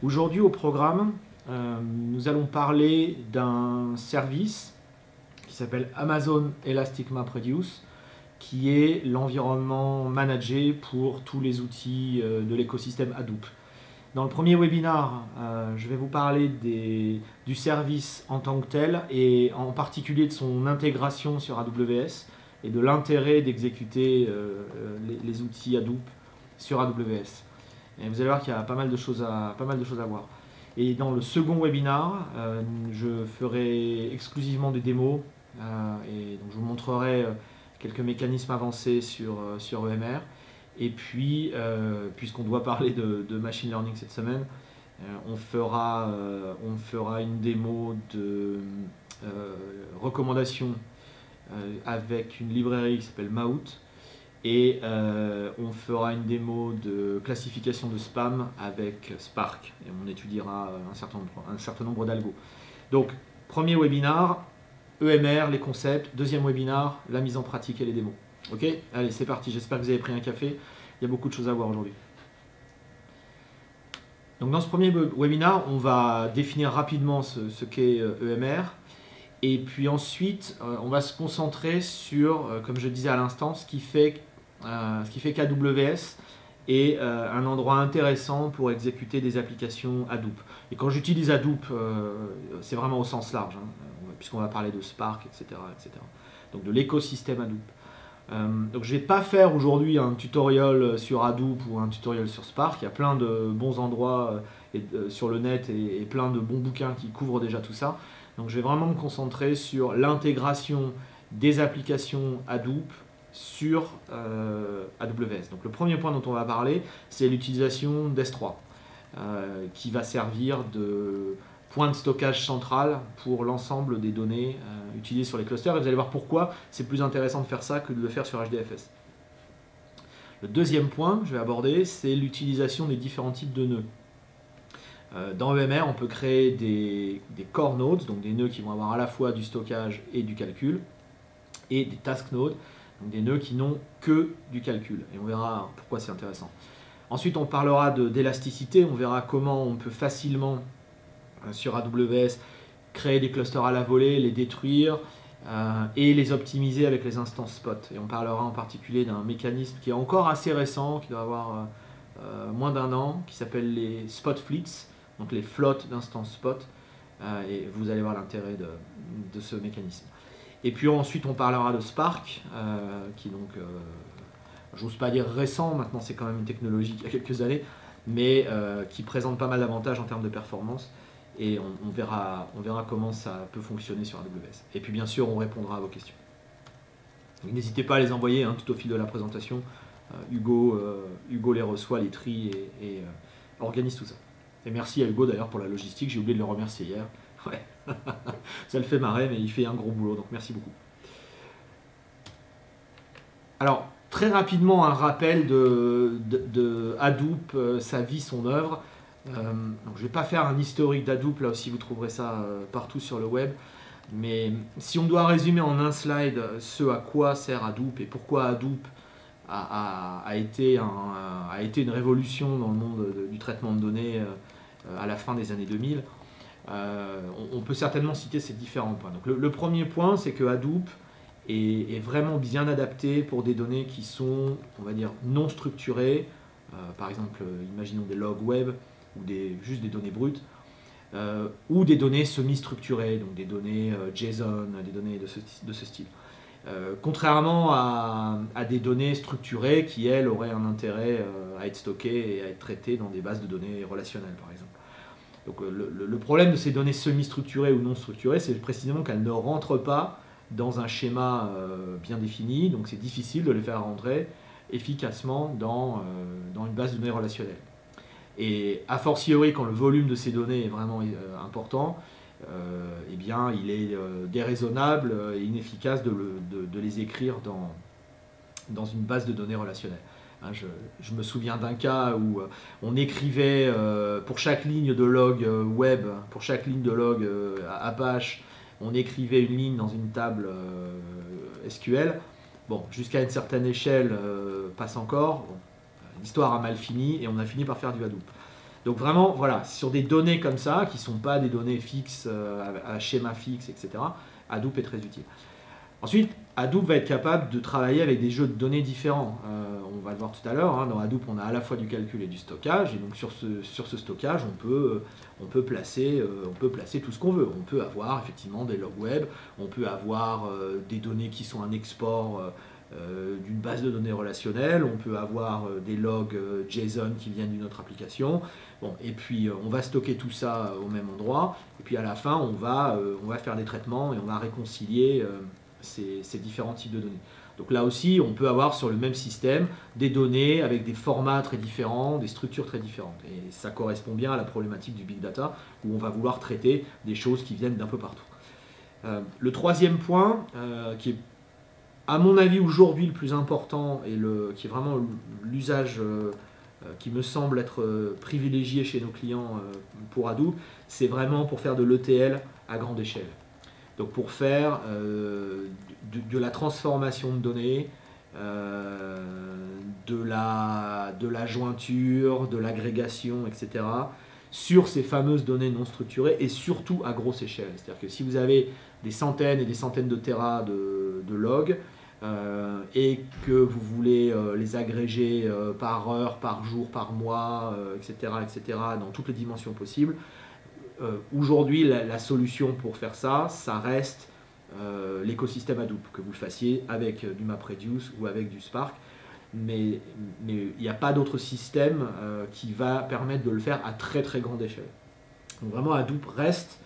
Aujourd'hui au programme, nous allons parler d'un service qui s'appelle Amazon Elastic MapReduce, qui est l'environnement managé pour tous les outils de l'écosystème Hadoop. Dans le premier webinaire, je vais vous parler du service en tant que tel et en particulier de son intégration sur AWS et de l'intérêt d'exécuter les outils Hadoop sur AWS. Et vous allez voir qu'il y a pas mal de choses à voir. Et dans le second webinaire, je ferai exclusivement des démos et donc je vous montrerai quelques mécanismes avancés sur EMR. Et puis, puisqu'on doit parler de machine learning cette semaine, on fera une démo de recommandation avec une librairie qui s'appelle Maout. Et on fera une démo de classification de spam avec Spark. Et on étudiera un certain nombre d'algos. Donc, premier webinaire, EMR, les concepts. Deuxième webinaire, la mise en pratique et les démos. Ok, allez, c'est parti. J'espère que vous avez pris un café. Il y a beaucoup de choses à voir aujourd'hui. Donc, dans ce premier webinaire, on va définir rapidement ce qu'est EMR. Et puis ensuite, on va se concentrer sur, comme je disais à l'instant, ce qui fait qu'AWS est un endroit intéressant pour exécuter des applications Hadoop. Et quand j'utilise Hadoop, c'est vraiment au sens large, puisqu'on va parler de Spark, etc. Donc de l'écosystème Hadoop. Donc je ne vais pas faire aujourd'hui un tutoriel sur Hadoop ou un tutoriel sur Spark. Il y a plein de bons endroits sur le net et plein de bons bouquins qui couvrent déjà tout ça. Donc je vais vraiment me concentrer sur l'intégration des applications Hadoop sur AWS. Donc le premier point dont on va parler, c'est l'utilisation d'S3, qui va servir de point de stockage central pour l'ensemble des données utilisées sur les clusters. Et vous allez voir pourquoi c'est plus intéressant de faire ça que de le faire sur HDFS. Le deuxième point que je vais aborder, c'est l'utilisation des différents types de nœuds. Dans EMR, on peut créer des core nodes, donc des nœuds qui vont avoir à la fois du stockage et du calcul, et des task nodes, donc des nœuds qui n'ont que du calcul. Et on verra pourquoi c'est intéressant. Ensuite, on parlera d'élasticité. On verra comment on peut facilement, sur AWS, créer des clusters à la volée, les détruire et les optimiser avec les instances spot. Et on parlera en particulier d'un mécanisme qui est encore assez récent, qui doit avoir moins d'un an, qui s'appelle les spot fleets, donc les flottes d'instances spot. Et vous allez voir l'intérêt de ce mécanisme. Et puis ensuite on parlera de Spark, qui donc, j'ose pas dire récent, maintenant c'est quand même une technologie qui a quelques années, mais qui présente pas mal d'avantages en termes de performance, et on verra comment ça peut fonctionner sur AWS. Et puis bien sûr on répondra à vos questions. N'hésitez pas à les envoyer tout au fil de la présentation, Hugo les reçoit, les trie et organise tout ça. Et merci à Hugo d'ailleurs pour la logistique, j'ai oublié de le remercier hier. Ouais. Ça le fait marrer, mais il fait un gros boulot, donc merci beaucoup. Alors, très rapidement, un rappel de Hadoop, sa vie, son œuvre. Donc, je ne vais pas faire un historique d'Hadoop, là aussi vous trouverez ça partout sur le web. Mais si on doit résumer en un slide ce à quoi sert Hadoop et pourquoi Hadoop a été une révolution dans le monde du traitement de données à la fin des années 2000, on peut certainement citer ces différents points. Donc le premier point, c'est que Hadoop est vraiment bien adapté pour des données qui sont, on va dire, non structurées, par exemple, imaginons des logs web ou juste des données brutes, ou des données semi-structurées, donc des données JSON, des données de ce style. Contrairement à des données structurées qui, elles, auraient un intérêt à être stockées et à être traitées dans des bases de données relationnelles, par exemple. Donc le problème de ces données semi-structurées ou non structurées, c'est précisément qu'elles ne rentrent pas dans un schéma bien défini, donc c'est difficile de les faire rentrer efficacement dans une base de données relationnelle. Et a fortiori, quand le volume de ces données est vraiment important, eh bien, il est déraisonnable et inefficace de les écrire dans une base de données relationnelle. Je me souviens d'un cas où on écrivait pour chaque ligne de log web, pour chaque ligne de log Apache, on écrivait une ligne dans une table SQL. Bon, jusqu'à une certaine échelle, passe encore. Bon, l'histoire a mal fini et on a fini par faire du Hadoop. Donc vraiment, voilà, sur des données comme ça, qui ne sont pas des données fixes, à schéma fixe, etc., Hadoop est très utile. Ensuite, Hadoop va être capable de travailler avec des jeux de données différents. On va le voir tout à l'heure, hein, dans Hadoop, on a à la fois du calcul et du stockage, et donc sur ce stockage, on peut placer tout ce qu'on veut. On peut avoir effectivement des logs web, on peut avoir des données qui sont un export d'une base de données relationnelle, on peut avoir des logs JSON qui viennent d'une autre application. Bon, et puis on va stocker tout ça au même endroit, et puis à la fin, on va faire des traitements et on va réconcilier ces différents types de données. Donc là aussi, on peut avoir sur le même système des données avec des formats très différents, des structures très différentes. Et ça correspond bien à la problématique du big data, où on va vouloir traiter des choses qui viennent d'un peu partout. Le troisième point, qui est à mon avis aujourd'hui le plus important, et qui est vraiment l'usage qui me semble être privilégié chez nos clients pour Hadoop, c'est vraiment pour faire de l'ETL à grande échelle. Donc pour faire de la transformation de données, de la jointure, de l'agrégation, etc., sur ces fameuses données non structurées et surtout à grosse échelle. C'est-à-dire que si vous avez des centaines et des centaines de terras de logs et que vous voulez les agréger par heure, par jour, par mois, etc., dans toutes les dimensions possibles, aujourd'hui, la solution pour faire ça, ça reste l'écosystème Hadoop, que vous le fassiez avec du MapReduce ou avec du Spark. Mais il n'y a pas d'autre système qui va permettre de le faire à très très grande échelle. Donc vraiment, Hadoop reste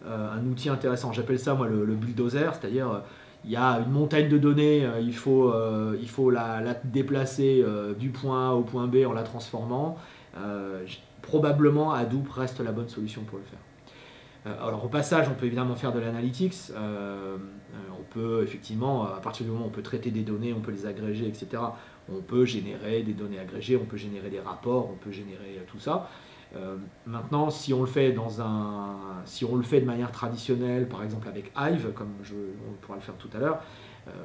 un outil intéressant. J'appelle ça moi le bulldozer, c'est-à-dire il y a une montagne de données, il faut la déplacer du point A au point B en la transformant. Probablement Hadoop reste la bonne solution pour le faire. Alors au passage, on peut évidemment faire de l'analytics, on peut effectivement, à partir du moment où on peut traiter des données, on peut les agréger, etc., on peut générer des données agrégées, on peut générer des rapports, on peut générer tout ça. Maintenant, si on le fait de manière traditionnelle, par exemple avec Hive, comme on pourra le faire tout à l'heure,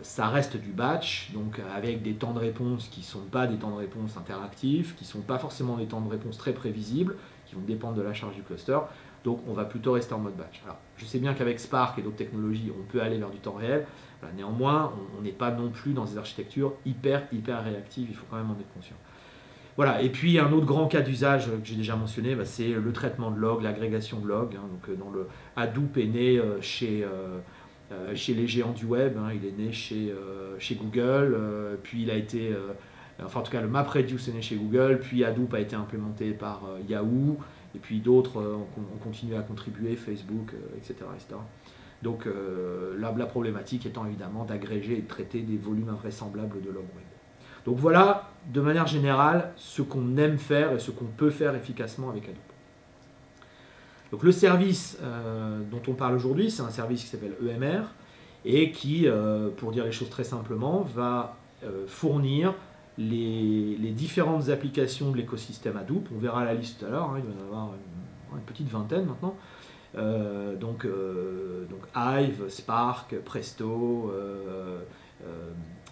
ça reste du batch, donc avec des temps de réponse qui ne sont pas des temps de réponse interactifs, qui ne sont pas forcément des temps de réponse très prévisibles, qui vont dépendre de la charge du cluster. Donc on va plutôt rester en mode batch. Alors, je sais bien qu'avec Spark et d'autres technologies, on peut aller vers du temps réel. Voilà, néanmoins, on n'est pas non plus dans des architectures hyper réactives, il faut quand même en être conscient. Voilà, et puis un autre grand cas d'usage que j'ai déjà mentionné, c'est le traitement de logs, l'agrégation de logs. Donc, dans le Hadoop est né chez les géants du web, il est né chez Google, puis il a été, enfin en tout cas le MapReduce est né chez Google, puis Hadoop a été implémenté par Yahoo, et puis d'autres ont continué à contribuer, Facebook, etc., etc. Donc la problématique étant évidemment d'agréger et de traiter des volumes invraisemblables de logs web. Donc voilà, de manière générale, ce qu'on aime faire et ce qu'on peut faire efficacement avec Hadoop. Donc le service dont on parle aujourd'hui, c'est un service qui s'appelle EMR et qui, pour dire les choses très simplement, va fournir les différentes applications de l'écosystème Hadoop. On verra la liste tout à l'heure, il va y en avoir une petite vingtaine maintenant. Donc Hive, Spark, Presto,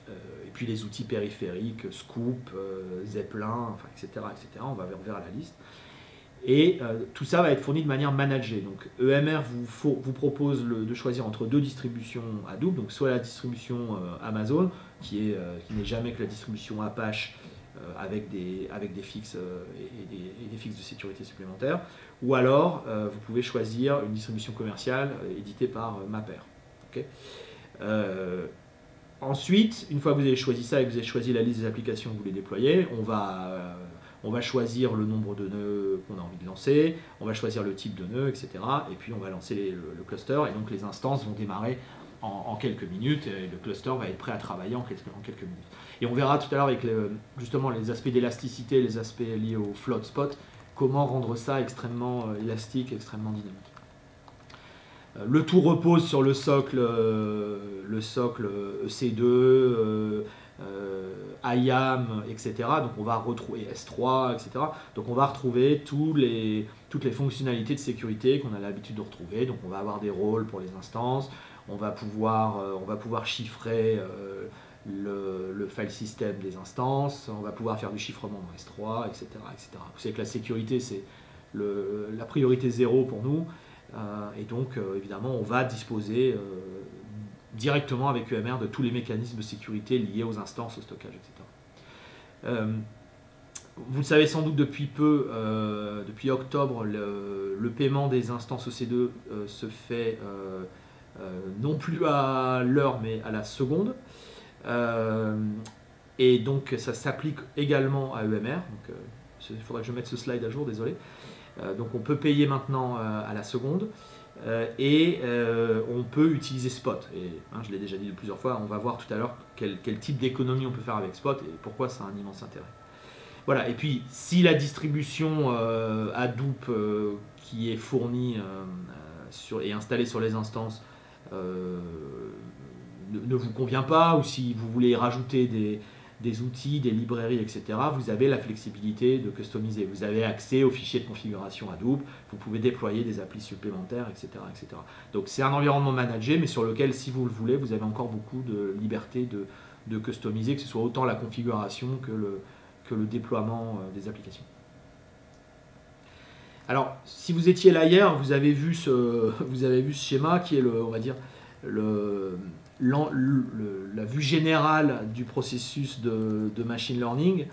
et puis les outils périphériques, Scoop, Zeppelin, enfin, etc., etc. On verra la liste. Et tout ça va être fourni de manière managée. Donc EMR vous propose de choisir entre deux distributions Hadoop, donc soit la distribution Amazon, qui n'est jamais que la distribution Apache avec des fixes et des fixes de sécurité supplémentaires, ou alors vous pouvez choisir une distribution commerciale éditée par Mapr. Okay. Ensuite, une fois que vous avez choisi ça et que vous avez choisi la liste des applications que vous voulez déployer, on va choisir le nombre de nœuds qu'on a envie de lancer, on va choisir le type de nœud, etc. Et puis on va lancer le cluster, et donc les instances vont démarrer en quelques minutes, et le cluster va être prêt à travailler en quelques minutes. Et on verra tout à l'heure avec justement les aspects d'élasticité, les aspects liés au float spot, comment rendre ça extrêmement élastique, extrêmement dynamique. Le tout repose sur le socle EC2, IAM, etc. Donc on va retrouver S3, etc. Donc on va retrouver toutes les fonctionnalités de sécurité qu'on a l'habitude de retrouver. Donc on va avoir des rôles pour les instances, on va pouvoir chiffrer le file system des instances, on va pouvoir faire du chiffrement dans S3, etc., etc. Vous savez que la sécurité, c'est la priorité 0 pour nous. Et donc, évidemment, on va disposer directement avec EMR de tous les mécanismes de sécurité liés aux instances, au stockage, etc. Vous le savez sans doute depuis peu, depuis octobre, le paiement des instances EC2 se fait non plus à l'heure mais à la seconde. Et donc ça s'applique également à EMR. Il faudra que je mette ce slide à jour, désolé. Donc on peut payer maintenant à la seconde. Et on peut utiliser Spot. Et je l'ai déjà dit plusieurs fois, on va voir tout à l'heure quel type d'économie on peut faire avec Spot et pourquoi ça a un immense intérêt. Voilà, et puis si la distribution Hadoop qui est fournie et installée sur les instances ne vous convient pas, ou si vous voulez rajouter des outils, des librairies, etc., vous avez la flexibilité de customiser. Vous avez accès aux fichiers de configuration Hadoop, vous pouvez déployer des applis supplémentaires, etc. etc. Donc c'est un environnement managé, mais sur lequel, si vous le voulez, vous avez encore beaucoup de liberté de customiser, que ce soit autant la configuration que le déploiement des applications. Alors, si vous étiez là hier, vous avez vu ce schéma qui est, on va dire, la vue générale du processus de machine learning.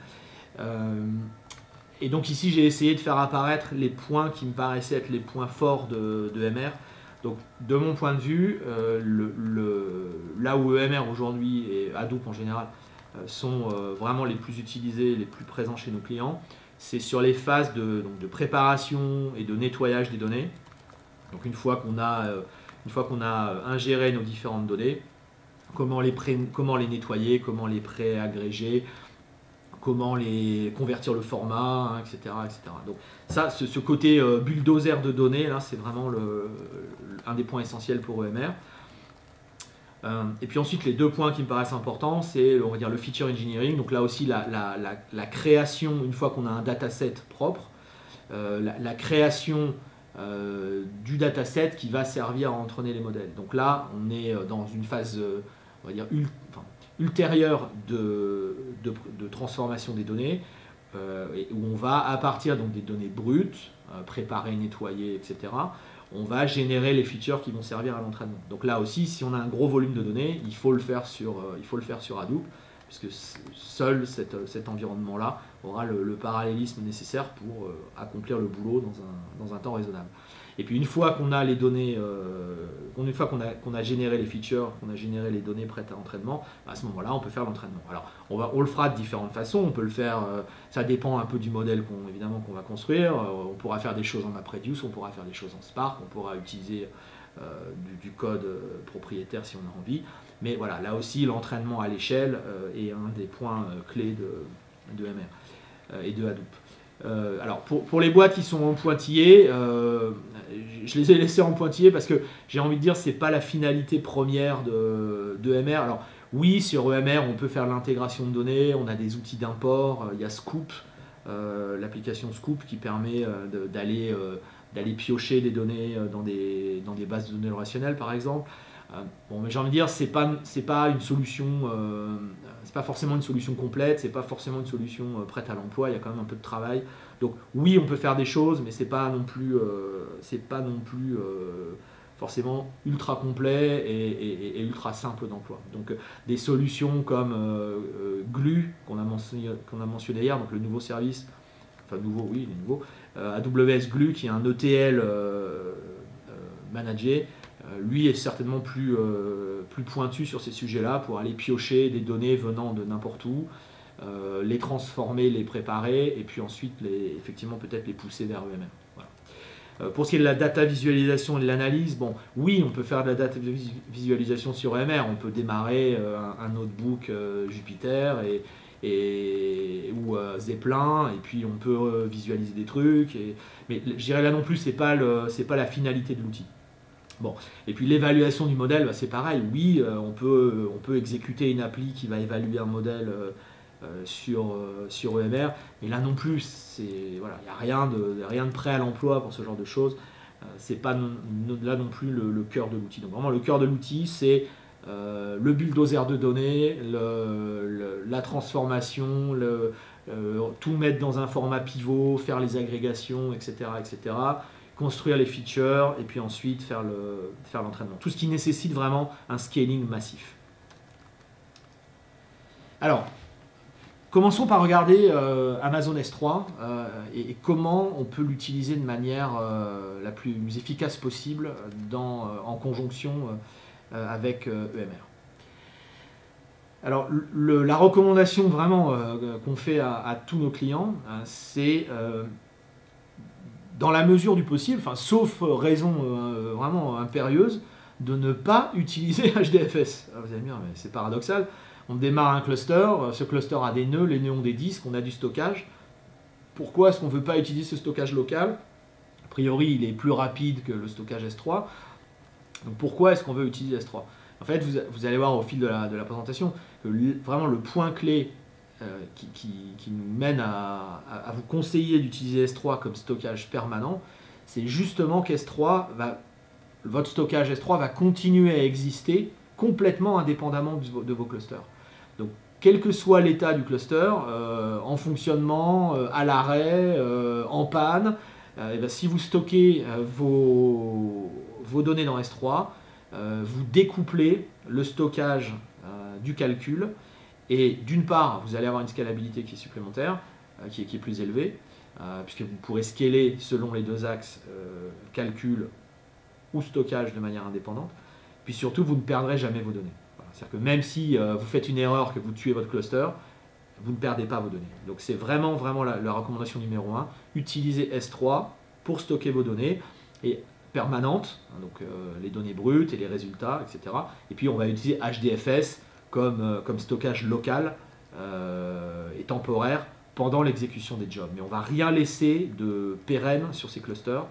Et donc ici, j'ai essayé de faire apparaître les points qui me paraissaient être les points forts de EMR. Donc, de mon point de vue, là où EMR aujourd'hui et Hadoop en général sont vraiment les plus utilisés, les plus présents chez nos clients, c'est sur les phases de préparation et de nettoyage des données. Donc une fois qu'on a ingéré nos différentes données, comment les nettoyer, comment les pré-agréger, comment les convertir le format, etc., etc. Donc ça, ce côté bulldozer de données, là, c'est vraiment un des points essentiels pour EMR. Et puis ensuite, les deux points qui me paraissent importants, c'est, on va dire, le feature engineering. Donc là aussi, la création, une fois qu'on a un dataset propre, la création du dataset qui va servir à entraîner les modèles. Donc là, on est dans une phase, on va dire, ultérieure de transformation des données, où on va, à partir des données brutes, préparées, nettoyées, etc., on va générer les features qui vont servir à l'entraînement. Donc là aussi, si on a un gros volume de données, il faut le faire sur Hadoop, puisque seul cet environnement-là aura le parallélisme nécessaire pour accomplir le boulot dans un temps raisonnable. Et puis une fois qu'on a les données, une fois qu'on a généré les features, qu'on a généré les données prêtes à l'entraînement, à ce moment-là, on peut faire l'entraînement. Alors, on le fera de différentes façons. On peut le faire, ça dépend un peu du modèle qu'on va construire. On pourra faire des choses en MapReduce, on pourra faire des choses en Spark, on pourra utiliser du code propriétaire si on a envie. Mais voilà, là aussi, l'entraînement à l'échelle est un des points clés de MR et de Hadoop. Alors pour les boîtes qui sont en pointillé, je les ai laissées en pointillé parce que j'ai envie de dire c'est pas la finalité première de EMR. Alors oui, sur EMR on peut faire l'intégration de données, on a des outils d'import, il y a Scoop, l'application Scoop qui permet d'aller piocher des données dans des bases de données relationnelles par exemple. Bon, mais j'ai envie de dire c'est pas une solution, c'est pas forcément une solution complète, c'est pas forcément une solution prête à l'emploi. Il y a quand même un peu de travail. Donc oui, on peut faire des choses, mais c'est pas non plus forcément ultra complet et ultra simple d'emploi. Donc des solutions comme Glue qu'on a mentionné hier, donc le nouveau service, enfin nouveau, oui, il est nouveau, AWS Glue qui est un ETL managé. Lui est certainement plus pointu sur ces sujets-là pour aller piocher des données venant de n'importe où, les transformer, les préparer et puis ensuite effectivement peut-être les pousser vers eux-mêmes. Voilà. Pour ce qui est de la data visualisation et de l'analyse, bon, oui, on peut faire de la data visualisation sur EMR. On peut démarrer un notebook Jupyter ou Zeppelin et puis on peut visualiser des trucs. Mais je dirais là non plus, c'est pas la finalité de l'outil. Bon. Et puis l'évaluation du modèle, bah, c'est pareil, oui, on peut exécuter une appli qui va évaluer un modèle sur EMR, mais là non plus, il n'y a rien de prêt à l'emploi pour ce genre de choses, c'est pas là non plus le cœur de l'outil. Donc vraiment le cœur de l'outil, c'est le bulldozer de données, la transformation, tout mettre dans un format pivot, faire les agrégations, etc., construire les features et puis ensuite faire l'entraînement. Tout ce qui nécessite vraiment un scaling massif. Alors, commençons par regarder Amazon S3 et comment on peut l'utiliser de manière la plus efficace possible en conjonction avec EMR. Alors, la recommandation vraiment qu'on fait à tous nos clients, c'est dans la mesure du possible, sauf raison vraiment impérieuse, de ne pas utiliser HDFS. Alors, vous allez me dire, mais c'est paradoxal. On démarre un cluster, ce cluster a des nœuds, les nœuds ont des disques, on a du stockage. Pourquoi est-ce qu'on ne veut pas utiliser ce stockage local? A priori, il est plus rapide que le stockage S3. Donc pourquoi est-ce qu'on veut utiliser S3? En fait, vous allez voir au fil de la présentation que vraiment le point clé qui nous mène à vous conseiller d'utiliser S3 comme stockage permanent, c'est justement votre stockage S3 va continuer à exister complètement indépendamment de vos clusters. Donc, quel que soit l'état du cluster, en fonctionnement, à l'arrêt, en panne, si vous stockez vos données dans S3, vous découplez le stockage du calcul et d'une part, vous allez avoir une scalabilité qui est supplémentaire, qui est plus élevée, puisque vous pourrez scaler selon les deux axes calcul ou stockage de manière indépendante. Puis surtout, vous ne perdrez jamais vos données. Voilà. C'est-à-dire que même si vous faites une erreur, que vous tuez votre cluster, vous ne perdez pas vos données. Donc c'est vraiment la recommandation numéro 1. Utilisez S3 pour stocker vos données et permanentes, donc les données brutes et les résultats, etc. Et puis on va utiliser HDFS comme stockage local et temporaire pendant l'exécution des jobs. Mais on ne va rien laisser de pérenne sur ces clusters.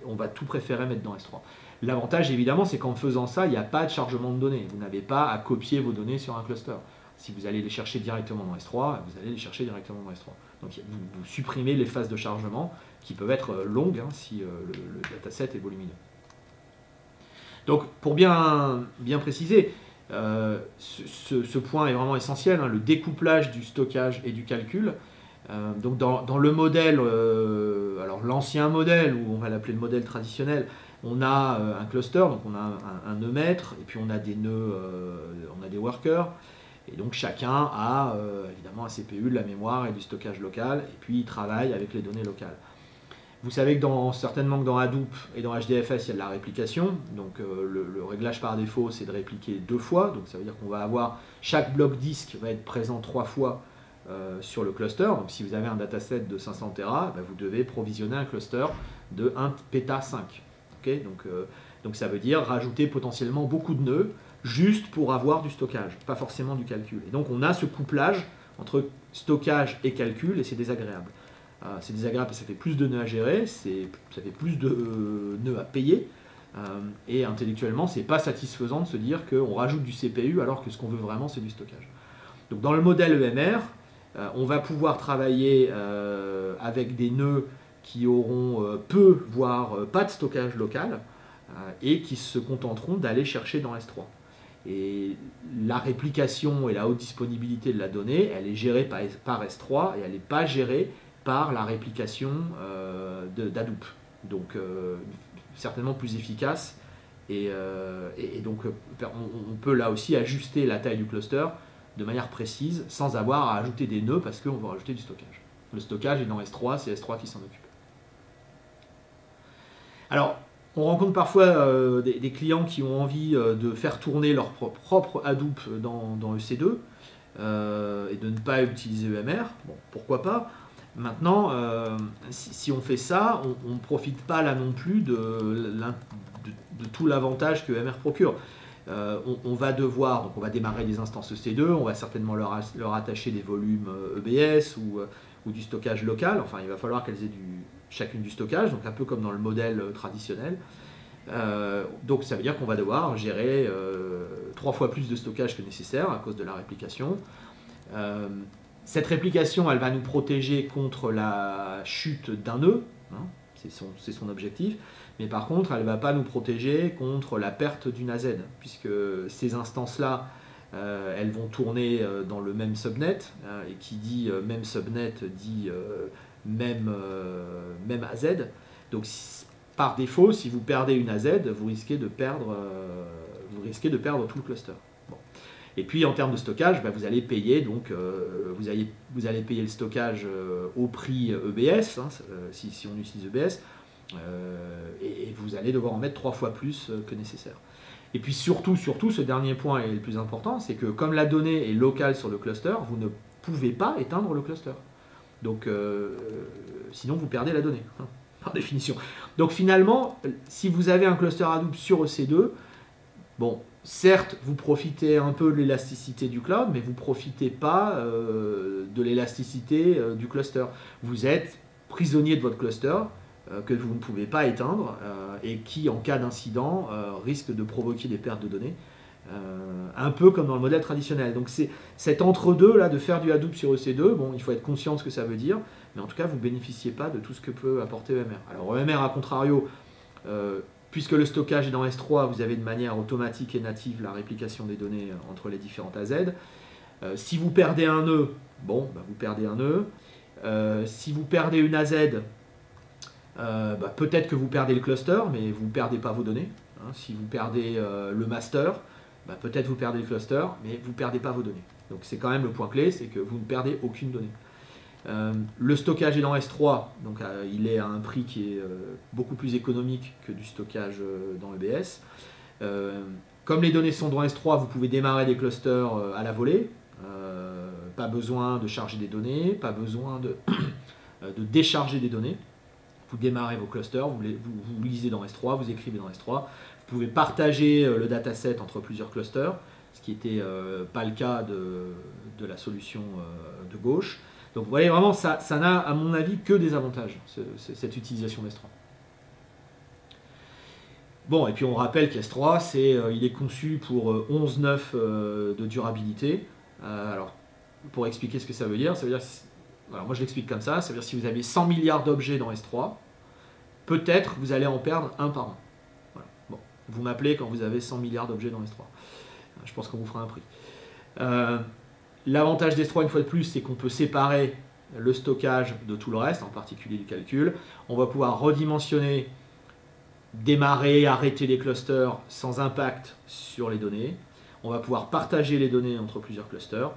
On va tout préférer mettre dans S3. L'avantage, évidemment, c'est qu'en faisant ça, il n'y a pas de chargement de données. Vous n'avez pas à copier vos données sur un cluster. Si vous allez les chercher directement dans S3, vous allez les chercher directement dans S3. Donc, vous supprimez les phases de chargement qui peuvent être longues si le dataset est volumineux. Donc, pour bien préciser, ce point est vraiment essentiel, le découplage du stockage et du calcul. Donc dans le modèle, alors l'ancien modèle, ou on va l'appeler le modèle traditionnel, on a un cluster, donc on a un nœud maître, et puis on a des nœuds, on a des workers, et donc chacun a évidemment un CPU, de la mémoire et du stockage local, et puis il travaille avec les données locales. Vous savez que certainement que dans Hadoop et dans HDFS, il y a de la réplication, donc le réglage par défaut, c'est de répliquer 2 fois, donc ça veut dire qu'on va avoir, chaque bloc disque va être présent 3 fois sur le cluster. Donc si vous avez un dataset de 500 Tera, vous devez provisionner un cluster de 1 péta 5. Okay, donc ça veut dire rajouter potentiellement beaucoup de nœuds juste pour avoir du stockage, pas forcément du calcul. Et donc on a ce couplage entre stockage et calcul et c'est désagréable. C'est désagréable parce que ça fait plus de nœuds à gérer, ça fait plus de nœuds à payer. Et intellectuellement, c'est pas satisfaisant de se dire qu'on rajoute du CPU alors que ce qu'on veut vraiment, c'est du stockage. Donc dans le modèle EMR, on va pouvoir travailler avec des nœuds qui auront peu, voire pas de stockage local, et qui se contenteront d'aller chercher dans S3. Et la réplication et la haute disponibilité de la donnée, elle est gérée par S3 et elle n'est pas gérée par la réplication d'Hadoop. Donc certainement plus efficace. Et donc on peut là aussi ajuster la taille du cluster de manière précise sans avoir à ajouter des nœuds parce qu'on va rajouter du stockage. Le stockage est dans S3, c'est S3 qui s'en occupe. Alors, on rencontre parfois des clients qui ont envie de faire tourner leur propre Hadoop dans EC2 et de ne pas utiliser EMR. Bon, pourquoi pas. Maintenant, si on fait ça, on ne profite pas là non plus de tout l'avantage que EMR procure. On va devoir, donc on va démarrer des instances EC2, on va certainement leur attacher des volumes EBS ou du stockage local. Enfin, il va falloir qu'elles aient chacune du stockage, donc un peu comme dans le modèle traditionnel. Donc ça veut dire qu'on va devoir gérer 3 fois plus de stockage que nécessaire à cause de la réplication. Cette réplication, elle va nous protéger contre la chute d'un nœud, hein, c'est son objectif, mais par contre, elle ne va pas nous protéger contre la perte d'une AZ, puisque ces instances-là, elles vont tourner dans le même subnet, et qui dit même subnet dit même AZ. Donc par défaut, si vous perdez une AZ, vous risquez de perdre tout le cluster. Bon. Et puis en termes de stockage, vous allez payer vous allez payer le stockage au prix EBS, hein, si on utilise EBS, et vous allez devoir en mettre 3 fois plus que nécessaire. Et puis surtout, ce dernier point est le plus important, c'est que comme la donnée est locale sur le cluster, vous ne pouvez pas éteindre le cluster. Donc sinon vous perdez la donnée, hein, par définition. Donc finalement, si vous avez un cluster Hadoop sur EC2, bon, certes, vous profitez un peu de l'élasticité du cloud, mais vous ne profitez pas de l'élasticité du cluster. Vous êtes prisonnier de votre cluster que vous ne pouvez pas éteindre et qui, en cas d'incident, risque de provoquer des pertes de données. Un peu comme dans le modèle traditionnel. Donc c'est cet entre-deux là de faire du Hadoop sur EC2, bon, il faut être conscient de ce que ça veut dire, mais en tout cas vous ne bénéficiez pas de tout ce que peut apporter EMR. Alors EMR, à contrario, puisque le stockage est dans S3, vous avez de manière automatique et native la réplication des données entre les différentes AZ. Si vous perdez un nœud, bon, vous perdez un nœud. Si vous perdez une AZ, peut-être que vous perdez le cluster, mais vous ne perdez pas vos données. Hein. Si vous perdez le master, peut-être vous perdez le cluster, mais vous ne perdez pas vos données. Donc c'est quand même le point clé, c'est que vous ne perdez aucune donnée. Le stockage est dans S3, donc il est à un prix qui est beaucoup plus économique que du stockage dans EBS. Comme les données sont dans S3, vous pouvez démarrer des clusters à la volée. Pas besoin de charger des données, pas besoin de décharger des données. Vous démarrez vos clusters, vous lisez dans S3, vous écrivez dans S3. Vous pouvez partager le dataset entre plusieurs clusters, ce qui n'était pas le cas de la solution de gauche. Donc vous voyez vraiment, ça n'a à mon avis que des avantages, cette utilisation d'S3. Bon, et puis on rappelle qu'S3, il est conçu pour 11.9 de durabilité. Alors, pour expliquer ce que ça veut dire, alors moi je l'explique comme ça veut dire si vous avez 100 milliards d'objets dans S3, peut-être vous allez en perdre un par an. Voilà. Bon, vous m'appelez quand vous avez 100 milliards d'objets dans S3. Je pense qu'on vous fera un prix. L'avantage d'S3, une fois de plus, c'est qu'on peut séparer le stockage de tout le reste, en particulier du calcul. On va pouvoir redimensionner, démarrer, arrêter les clusters sans impact sur les données. On va pouvoir partager les données entre plusieurs clusters.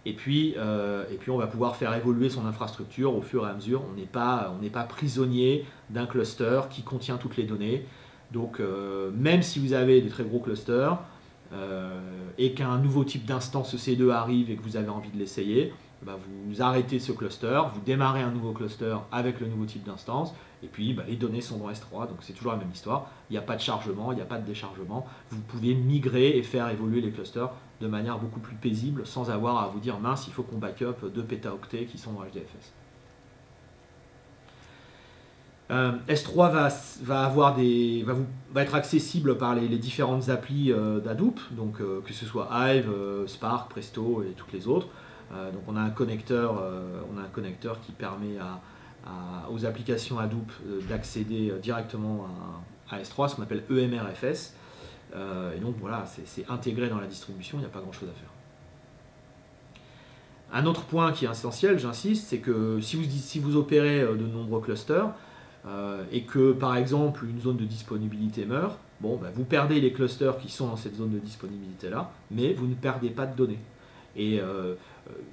Et puis on va pouvoir faire évoluer son infrastructure au fur et à mesure. On n'est pas prisonnier d'un cluster qui contient toutes les données. Donc même si vous avez des très gros clusters et qu'un nouveau type d'instance EC2 arrive et que vous avez envie de l'essayer, vous arrêtez ce cluster, vous démarrez un nouveau cluster avec le nouveau type d'instance, et puis les données sont dans S3, donc c'est toujours la même histoire. Il n'y a pas de chargement, il n'y a pas de déchargement. Vous pouvez migrer et faire évoluer les clusters de manière beaucoup plus paisible, sans avoir à vous dire mince, il faut qu'on backup 2 pétaoctets qui sont dans HDFS. S3 va être accessible par les différentes applis d'Hadoop, donc que ce soit Hive, Spark, Presto et toutes les autres. Donc on a un connecteur qui permet aux applications Hadoop d'accéder directement à S3, ce qu'on appelle EMRFS. Et donc voilà, c'est intégré dans la distribution, il n'y a pas grand chose à faire. Un autre point qui est essentiel, j'insiste, c'est que si vous opérez de nombreux clusters et que par exemple une zone de disponibilité meurt, vous perdez les clusters qui sont dans cette zone de disponibilité là, mais vous ne perdez pas de données. Et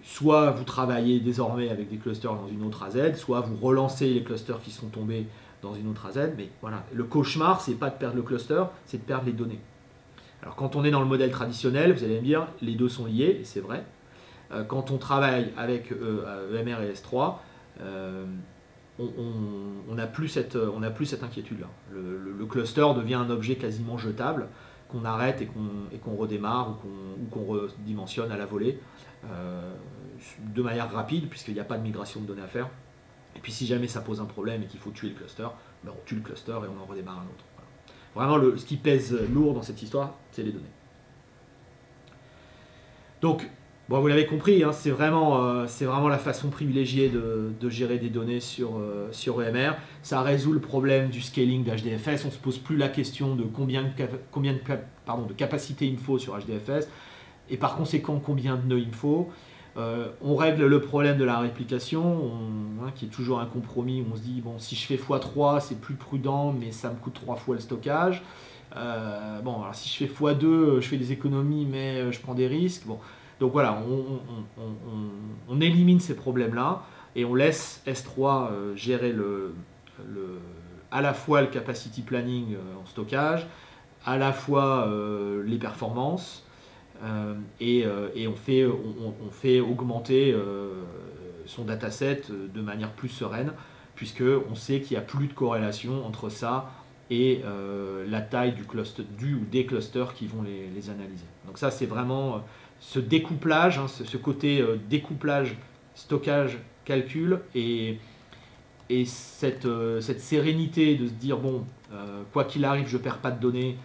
soit vous travaillez désormais avec des clusters dans une autre AZ, soit vous relancez les clusters qui sont tombés dans une autre AZ, mais voilà, le cauchemar, c'est pas de perdre le cluster, c'est de perdre les données. Alors quand on est dans le modèle traditionnel, vous allez me dire, les deux sont liés, et c'est vrai. Quand on travaille avec EMR et S3, on n'a plus cette inquiétude-là. Le cluster devient un objet quasiment jetable, qu'on arrête et qu'on redémarre ou qu'on redimensionne à la volée de manière rapide, puisqu'il n'y a pas de migration de données à faire. Et puis si jamais ça pose un problème et qu'il faut tuer le cluster, on tue le cluster et on en redémarre un autre. Voilà. Vraiment, ce qui pèse lourd dans cette histoire, c'est les données. Donc, vous l'avez compris, hein, c'est vraiment la façon privilégiée de gérer des données sur EMR. Ça résout le problème du scaling d'HDFS. On ne se pose plus la question de combien de capacité il me faut sur HDFS. et par conséquent combien de nœuds il me faut. On règle le problème de la réplication, qui est toujours un compromis. On se dit, bon, si je fais x3, c'est plus prudent, mais ça me coûte 3 fois le stockage. Bon, alors si je fais x2, je fais des économies, mais je prends des risques. Bon. Donc voilà, on élimine ces problèmes-là et on laisse S3 gérer à la fois le capacity planning en stockage, à la fois les performances, et on fait augmenter son dataset de manière plus sereine, puisqu'on sait qu'il n'y a plus de corrélation entre ça et la taille du cluster, ou des clusters qui vont les analyser. Donc ça, c'est vraiment ce découplage, ce côté découplage, stockage, calcul, et cette sérénité de se dire, bon, quoi qu'il arrive, je ne perds pas de données,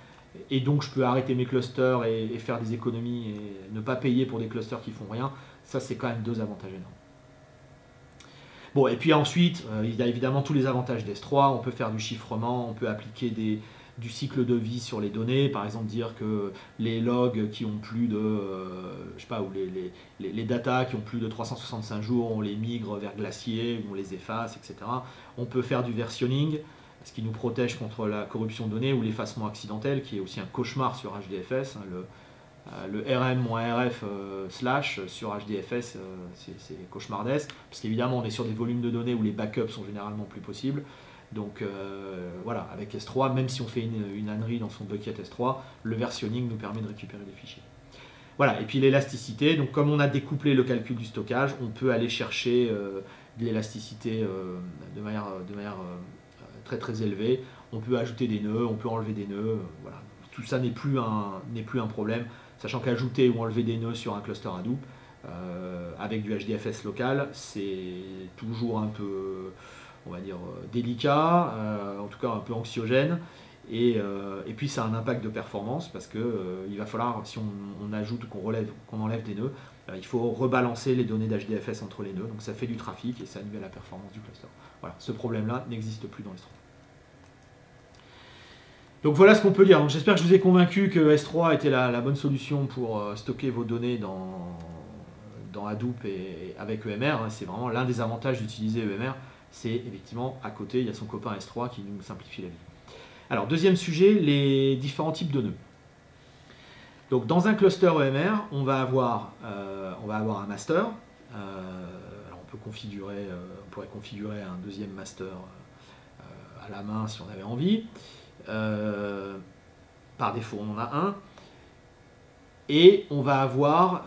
et donc je peux arrêter mes clusters et faire des économies et ne pas payer pour des clusters qui font rien. Ça, c'est quand même 2 avantages énormes. Bon, et puis ensuite, il y a évidemment tous les avantages d'S3. On peut faire du chiffrement, on peut appliquer du cycle de vie sur les données, par exemple dire que les logs qui ont plus de, je sais pas, ou les datas qui ont plus de 365 jours, on les migre vers Glacier, on les efface, etc. On peut faire du versionning, ce qui nous protège contre la corruption de données ou l'effacement accidentel, qui est aussi un cauchemar sur HDFS. Le RM-RF / sur HDFS, c'est cauchemardesque, parce qu'évidemment on est sur des volumes de données où les backups sont généralement plus possibles. Donc voilà, avec S3, même si on fait une ânerie dans son bucket S3, le versionning nous permet de récupérer des fichiers. Voilà, et puis l'élasticité, donc comme on a découplé le calcul du stockage, on peut aller chercher de l'élasticité de manière très très élevée. On peut ajouter des nœuds, on peut enlever des nœuds, voilà. Tout ça n'est plus un problème, sachant qu'ajouter ou enlever des nœuds sur un cluster Hadoop avec du HDFS local, c'est toujours un peu, on va dire, délicat, en tout cas un peu anxiogène, et puis ça a un impact de performance, parce que il va falloir, si on ajoute ou qu'on enlève des nœuds, il faut rebalancer les données d'HDFS entre les nœuds, donc ça fait du trafic et ça nuit à la performance du cluster. Voilà, ce problème-là n'existe plus dans S3. Donc voilà ce qu'on peut dire. J'espère que je vous ai convaincu que S3 était la bonne solution pour stocker vos données dans Hadoop et avec EMR. C'est vraiment l'un des avantages d'utiliser EMR. C'est effectivement, à côté, il y a son copain S3 qui nous simplifie la vie. Alors, deuxième sujet, les différents types de nœuds. Donc, dans un cluster EMR, on va avoir un master. Alors, on pourrait configurer un deuxième master à la main si on avait envie. Par défaut, on en a un. Et on va avoir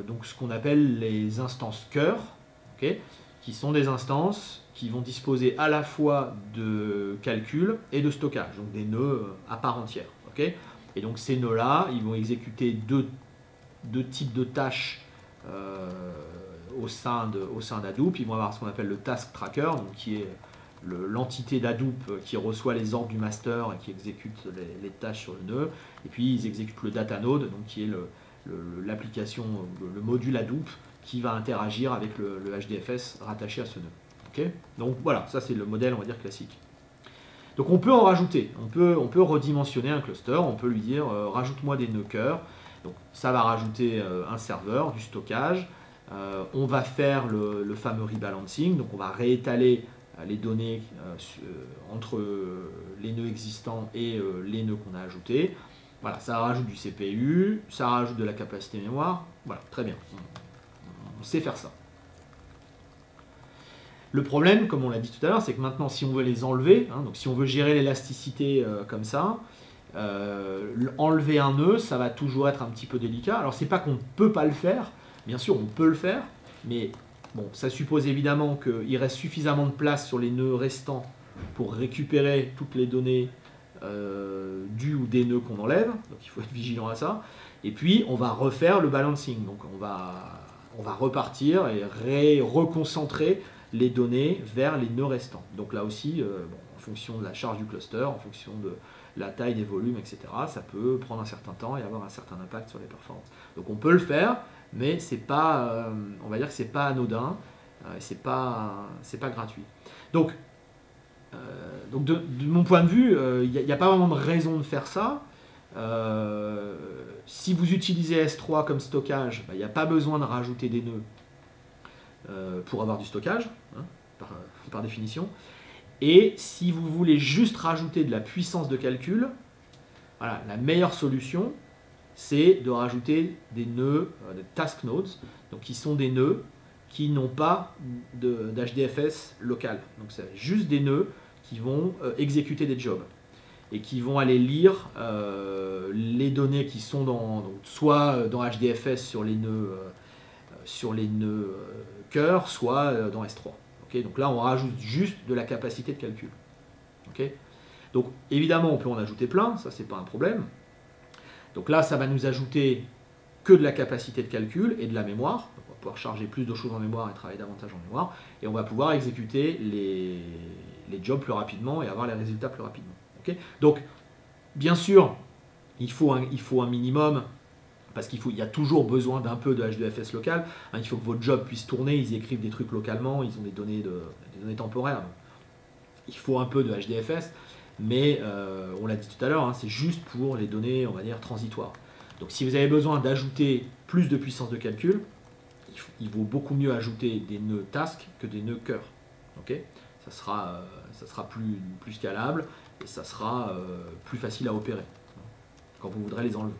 donc ce qu'on appelle les instances cœur, okay, qui sont des instances qui vont disposer à la fois de calcul et de stockage, donc des nœuds à part entière. Okay. Et donc ces nœuds-là, ils vont exécuter deux types de tâches au sein d'Hadoop. Ils vont avoir ce qu'on appelle le task tracker, donc qui est l'entité d'Hadoop qui reçoit les ordres du master et qui exécute les tâches sur le nœud. Et puis ils exécutent le data node, donc qui est l'application, le module Hadoop qui va interagir avec le HDFS rattaché à ce nœud. Okay, donc voilà, ça c'est le modèle, on va dire, classique. Donc on peut en rajouter, on peut redimensionner un cluster, on peut lui dire rajoute-moi des nœuds cœur. Donc ça va rajouter un serveur, du stockage. On va faire le fameux rebalancing, donc on va réétaler les données entre les nœuds existants et les nœuds qu'on a ajoutés. Voilà, ça rajoute du CPU, ça rajoute de la capacité mémoire. Voilà, très bien, on sait faire ça. Le problème, comme on l'a dit tout à l'heure, c'est que maintenant, si on veut les enlever, donc si on veut gérer l'élasticité comme ça, enlever un nœud, ça va toujours être un petit peu délicat. Alors, c'est pas qu'on ne peut pas le faire, bien sûr, on peut le faire, mais bon, ça suppose évidemment qu'il reste suffisamment de place sur les nœuds restants pour récupérer toutes les données du ou des nœuds qu'on enlève, donc il faut être vigilant à ça. Et puis, on va refaire le balancing, donc on va repartir et reconcentrer les données vers les nœuds restants. Donc là aussi, en fonction de la charge du cluster, en fonction de la taille des volumes, etc., ça peut prendre un certain temps et avoir un certain impact sur les performances. Donc on peut le faire, mais c'est pas, on va dire que c'est pas anodin, c'est pas gratuit. Donc de mon point de vue, il n'y a pas vraiment de raison de faire ça. si vous utilisez S3 comme stockage, il n'y a pas besoin de rajouter des nœuds pour avoir du stockage, hein, par définition. Et si vous voulez juste rajouter de la puissance de calcul, voilà, la meilleure solution, c'est de rajouter des nœuds, des task nodes, donc qui sont des nœuds qui n'ont pas d'HDFS local. Donc c'est juste des nœuds qui vont exécuter des jobs et qui vont aller lire les données qui sont soit dans HDFS sur les nœuds cœur, soit dans S3. Okay, donc là, on rajoute juste de la capacité de calcul. Okay, donc évidemment, on peut en ajouter plein, ça c'est pas un problème. Donc là, ça va nous ajouter que de la capacité de calcul et de la mémoire. Donc on va pouvoir charger plus de choses en mémoire et travailler davantage en mémoire. Et on va pouvoir exécuter les jobs plus rapidement et avoir les résultats plus rapidement. Okay, donc, bien sûr, il faut un minimum, parce qu'il y a toujours besoin d'un peu de H2FS local. Hein, il faut que votre job puisse tourner, ils écrivent des trucs localement, ils ont des données temporaires. Donc, il faut un peu de HDFS, mais on l'a dit tout à l'heure, hein, c'est juste pour les données, on va dire, transitoires. Donc si vous avez besoin d'ajouter plus de puissance de calcul, il vaut beaucoup mieux ajouter des nœuds task que des nœuds cœur. Okay, ça sera plus scalable et ça sera plus facile à opérer quand vous voudrez les enlever.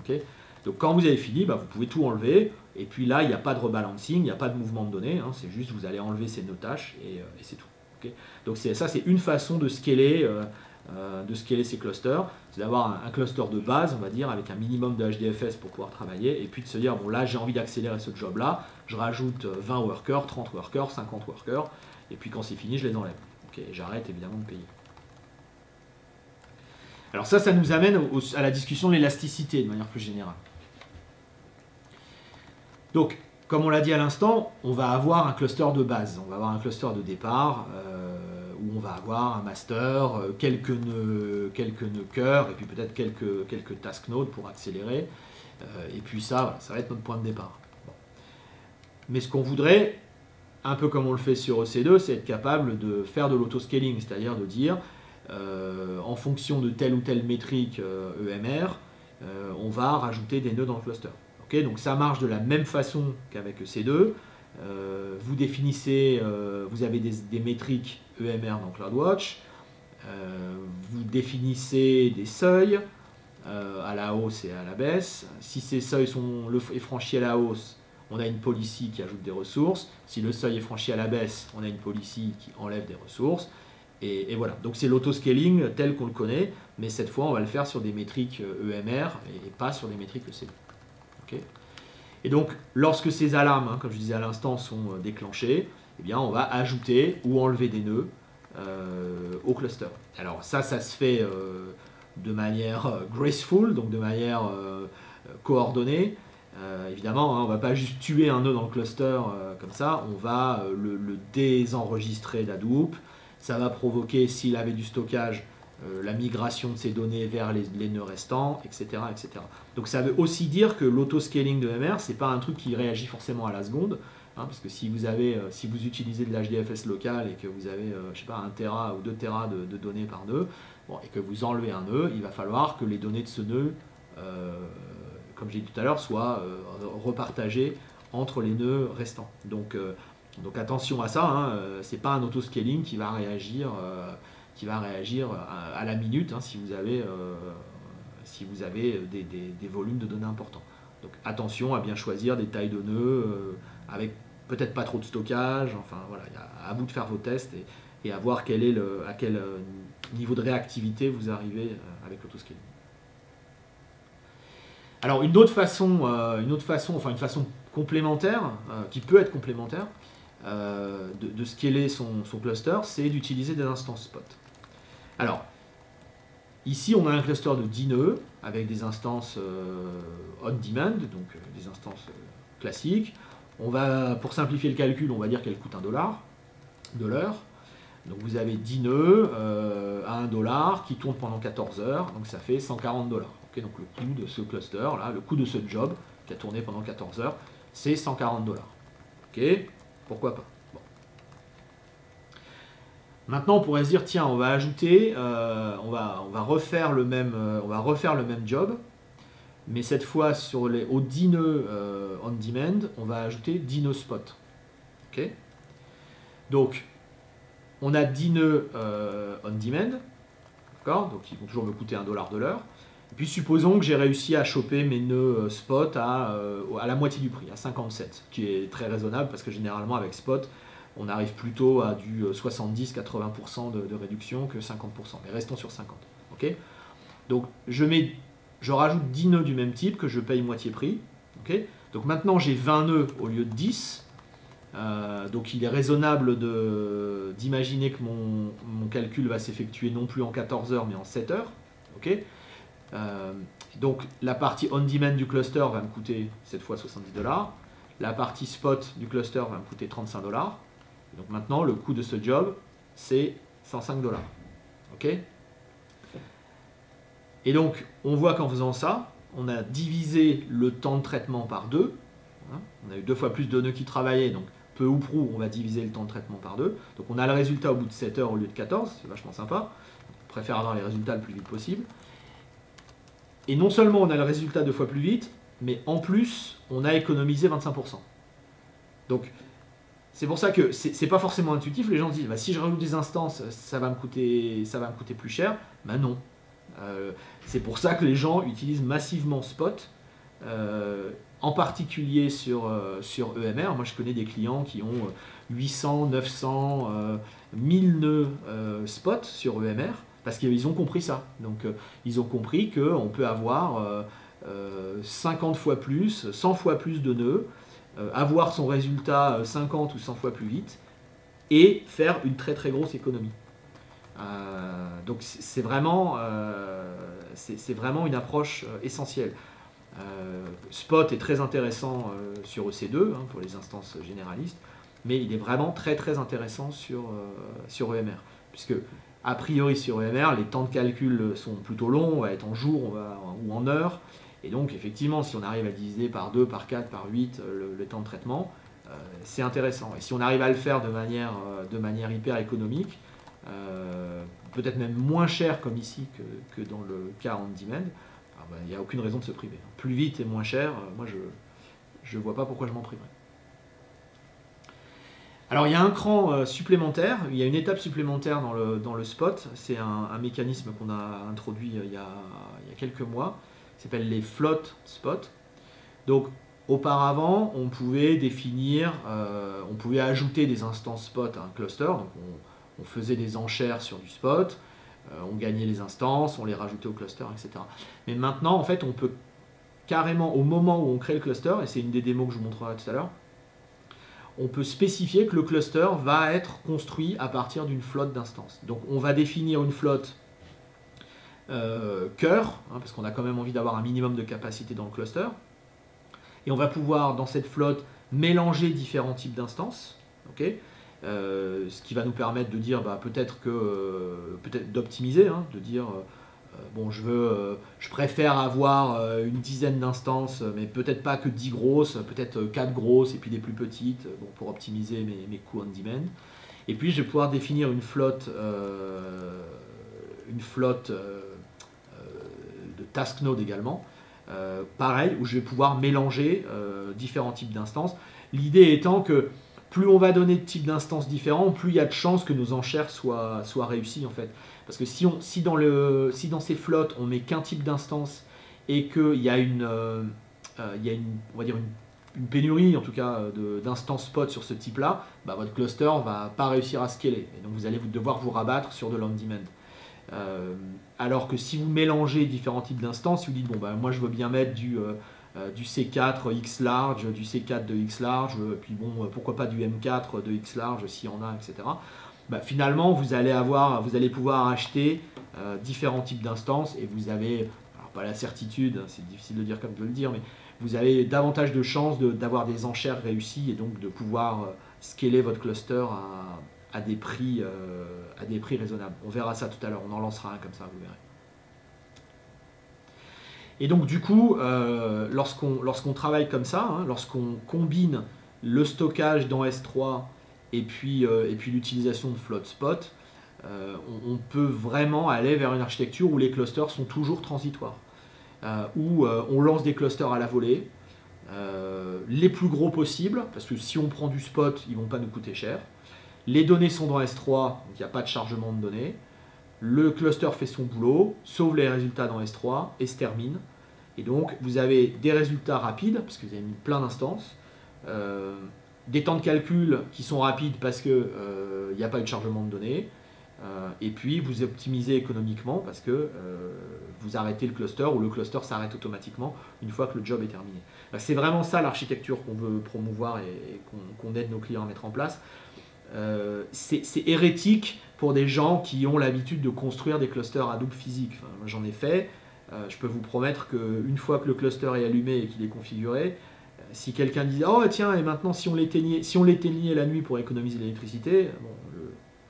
Okay, donc quand vous avez fini, vous pouvez tout enlever, et puis là il n'y a pas de rebalancing, il n'y a pas de mouvement de données, hein, c'est juste vous allez enlever ces nœuds tâches et c'est tout. Okay, donc ça c'est une façon de scaler ces clusters, c'est d'avoir un cluster de base, on va dire, avec un minimum de HDFS pour pouvoir travailler, et puis de se dire, bon là j'ai envie d'accélérer ce job là, je rajoute 20 workers, 30 workers, 50 workers, et puis quand c'est fini je les enlève. Okay, j'arrête évidemment de payer. Alors ça nous amène à la discussion de l'élasticité de manière plus générale. Donc, comme on l'a dit à l'instant, on va avoir un cluster de base, on va avoir un cluster de départ où on va avoir un master, quelques nœuds cœur et puis peut-être quelques task nodes pour accélérer. Et puis ça va être notre point de départ. Bon. Mais ce qu'on voudrait, un peu comme on le fait sur EC2, c'est être capable de faire de l'autoscaling, c'est-à-dire de dire en fonction de telle ou telle métrique EMR, on va rajouter des nœuds dans le cluster. Okay, donc ça marche de la même façon qu'avec EC2. Vous définissez, vous avez des métriques EMR dans CloudWatch, vous définissez des seuils à la hausse et à la baisse. Si ces seuils sont franchis à la hausse, on a une policy qui ajoute des ressources. Si le seuil est franchi à la baisse, on a une policy qui enlève des ressources. Et voilà, donc c'est l'autoscaling tel qu'on le connaît, mais cette fois on va le faire sur des métriques EMR et pas sur des métriques EC2. Okay, et donc lorsque ces alarmes, hein, comme je disais à l'instant, sont déclenchées, eh bien, on va ajouter ou enlever des nœuds au cluster. Alors ça se fait de manière graceful, donc de manière coordonnée. Évidemment, hein, on ne va pas juste tuer un nœud dans le cluster comme ça, on va le désenregistrer d'Hadoop. Ça va provoquer, s'il avait du stockage, la migration de ces données vers les nœuds restants, etc., etc. Donc ça veut aussi dire que l'autoscaling de MR, ce n'est pas un truc qui réagit forcément à la seconde, hein, parce que si vous utilisez de l'HDFS local et que vous avez, je sais pas, 1 Tera ou 2 Tera de données par nœud, bon, et que vous enlevez un nœud, il va falloir que les données de ce nœud, comme j'ai dit tout à l'heure, soient repartagées entre les nœuds restants. Donc attention à ça, hein, c'est pas un autoscaling qui va réagir à la minute, hein, si vous avez des volumes de données importants. Donc attention à bien choisir des tailles de nœuds avec peut-être pas trop de stockage. Enfin voilà, à vous de faire vos tests et à voir à quel niveau de réactivité vous arrivez avec l'autoscaling. Alors une façon complémentaire, qui peut être complémentaire, de scaler son cluster, c'est d'utiliser des instances spot. Alors, ici on a un cluster de 10 nœuds avec des instances on-demand, donc des instances classiques. Pour simplifier le calcul, on va dire qu'elles coûtent $1 de l'heure. Donc vous avez 10 nœuds à $1 qui tournent pendant 14 heures, donc ça fait $140. Okay, donc le coût de ce cluster, là, le coût de ce job qui a tourné pendant 14 heures, c'est $140. Ok, pourquoi pas. Bon. Maintenant, on pourrait se dire, tiens, on va ajouter, on va refaire le même, job, mais cette fois aux 10 nœuds on demand, on va ajouter 10 nœuds spot. Ok. Donc, on a 10 nœuds on demand, d'accord, donc ils vont toujours me coûter $1 de l'heure. Et puis supposons que j'ai réussi à choper mes nœuds spot à la moitié du prix, à 57, qui est très raisonnable parce que généralement avec spot, on arrive plutôt à du 70-80% de réduction que 50%, mais restons sur 50. Okay, donc je rajoute 10 nœuds du même type que je paye moitié prix. Okay, donc maintenant j'ai 20 nœuds au lieu de 10. Donc il est raisonnable d'imaginer que mon calcul va s'effectuer non plus en 14 heures mais en 7 heures. Okay, donc la partie on-demand du cluster va me coûter cette fois $70. La partie spot du cluster va me coûter $35. Donc maintenant, le coût de ce job, c'est $105. Ok. Et donc, on voit qu'en faisant ça, on a divisé le temps de traitement par 2. On a eu 2 fois plus de nœuds qui travaillaient, donc peu ou prou, on va diviser le temps de traitement par 2. Donc on a le résultat au bout de 7 heures au lieu de 14, c'est vachement sympa. On préfère avoir les résultats le plus vite possible. Et non seulement on a le résultat 2 fois plus vite, mais en plus, on a économisé 25%. Donc, c'est pour ça que c'est pas forcément intuitif. Les gens se disent, bah, si je rajoute des instances, ça va me coûter plus cher. Ben non. C'est pour ça que les gens utilisent massivement Spot, en particulier sur EMR. Moi, je connais des clients qui ont 800, 900, 1000 nœuds Spot sur EMR, parce qu'ils ont compris ça. Donc, ils ont compris qu'on peut avoir 50 fois plus, 100 fois plus de nœuds, avoir son résultat 50 ou 100 fois plus vite et faire une très très grosse économie. Donc c'est vraiment une approche essentielle. Spot est très intéressant sur EC2 pour les instances généralistes, mais il est vraiment très très intéressant sur EMR, puisque a priori sur EMR les temps de calcul sont plutôt longs, on va être en jours ou en heures. Et donc, effectivement, si on arrive à diviser par 2, par 4, par 8 le temps de traitement, c'est intéressant. Et si on arrive à le faire de manière hyper économique, peut-être même moins cher comme ici que dans le cas on demand, il n'y a aucune raison de se priver. Plus vite et moins cher, moi je ne vois pas pourquoi je m'en priverais. Alors il y a un cran supplémentaire, il y a une étape supplémentaire dans le spot, c'est un mécanisme qu'on a introduit il y a quelques mois, qui s'appelle les float spots. Donc auparavant, on pouvait on pouvait ajouter des instances spot à un cluster, donc on faisait des enchères sur du spot, on gagnait les instances, on les rajoutait au cluster, etc. Mais maintenant, en fait, on peut carrément, au moment où on crée le cluster, et c'est une des démos que je vous montrerai tout à l'heure, on peut spécifier que le cluster va être construit à partir d'une flotte d'instances. Donc on va définir une flotte cœur, parce qu'on a quand même envie d'avoir un minimum de capacité dans le cluster, et on va pouvoir dans cette flotte mélanger différents types d'instances, okay, ce qui va nous permettre de dire peut-être d'optimiser, de dire bon, je préfère avoir une dizaine d'instances, mais peut-être pas que 10 grosses, peut-être 4 grosses et puis des plus petites, pour optimiser mes coûts on demand. Et puis je vais pouvoir définir une flotte de task node également, pareil, où je vais pouvoir mélanger différents types d'instances. L'idée étant que plus on va donner de types d'instances différents, plus il y a de chances que nos enchères soient réussies en fait. Parce que si dans ces flottes on met qu'un type d'instance et qu'il y a on va dire une pénurie en tout cas d'instances spot sur ce type-là, votre cluster va pas réussir à scaler. Et donc vous allez devoir vous rabattre sur de l'on-demand. Alors que si vous mélangez différents types d'instances, vous dites moi je veux bien mettre du C4 X large, du C4 de X large, puis pourquoi pas du M4 de X large s'il y en a, etc. Finalement, vous allez pouvoir acheter différents types d'instances et vous avez, alors pas la certitude, c'est difficile de dire comme je veux le dire, mais vous avez davantage de chances d'avoir des enchères réussies et donc de pouvoir scaler votre cluster à des prix raisonnables. On verra ça tout à l'heure, on en lancera un comme ça, vous verrez. Et donc du coup, lorsqu'on travaille comme ça, lorsqu'on combine le stockage dans S3 et puis l'utilisation de float spot, on peut vraiment aller vers une architecture où les clusters sont toujours transitoires, où on lance des clusters à la volée, les plus gros possibles, parce que si on prend du spot, ils ne vont pas nous coûter cher. Les données sont dans S3, donc il n'y a pas de chargement de données. Le cluster fait son boulot, sauve les résultats dans S3 et se termine. Et donc, vous avez des résultats rapides, parce que vous avez mis plein d'instances, des temps de calcul qui sont rapides parce qu'il n'y a pas eu de chargement de données, et puis vous optimisez économiquement parce que vous arrêtez le cluster ou le cluster s'arrête automatiquement une fois que le job est terminé. C'est vraiment ça l'architecture qu'on veut promouvoir et qu'on aide nos clients à mettre en place. C'est hérétique pour des gens qui ont l'habitude de construire des clusters Hadoop physiques. Enfin, moi j'en ai fait. Je peux vous promettre qu'une fois que le cluster est allumé et qu'il est configuré, si quelqu'un disait oh tiens et maintenant si on l'éteignait la nuit pour économiser l'électricité, bon,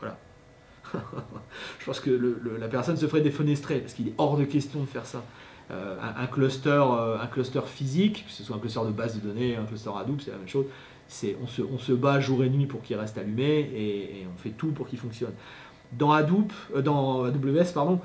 voilà. Je pense que la personne se ferait défenestrer parce qu'il est hors de question de faire ça. Un cluster physique, que ce soit un cluster de base de données, un cluster Hadoop, c'est la même chose. On se bat jour et nuit pour qu'il reste allumé et on fait tout pour qu'il fonctionne. Dans AWS, pardon,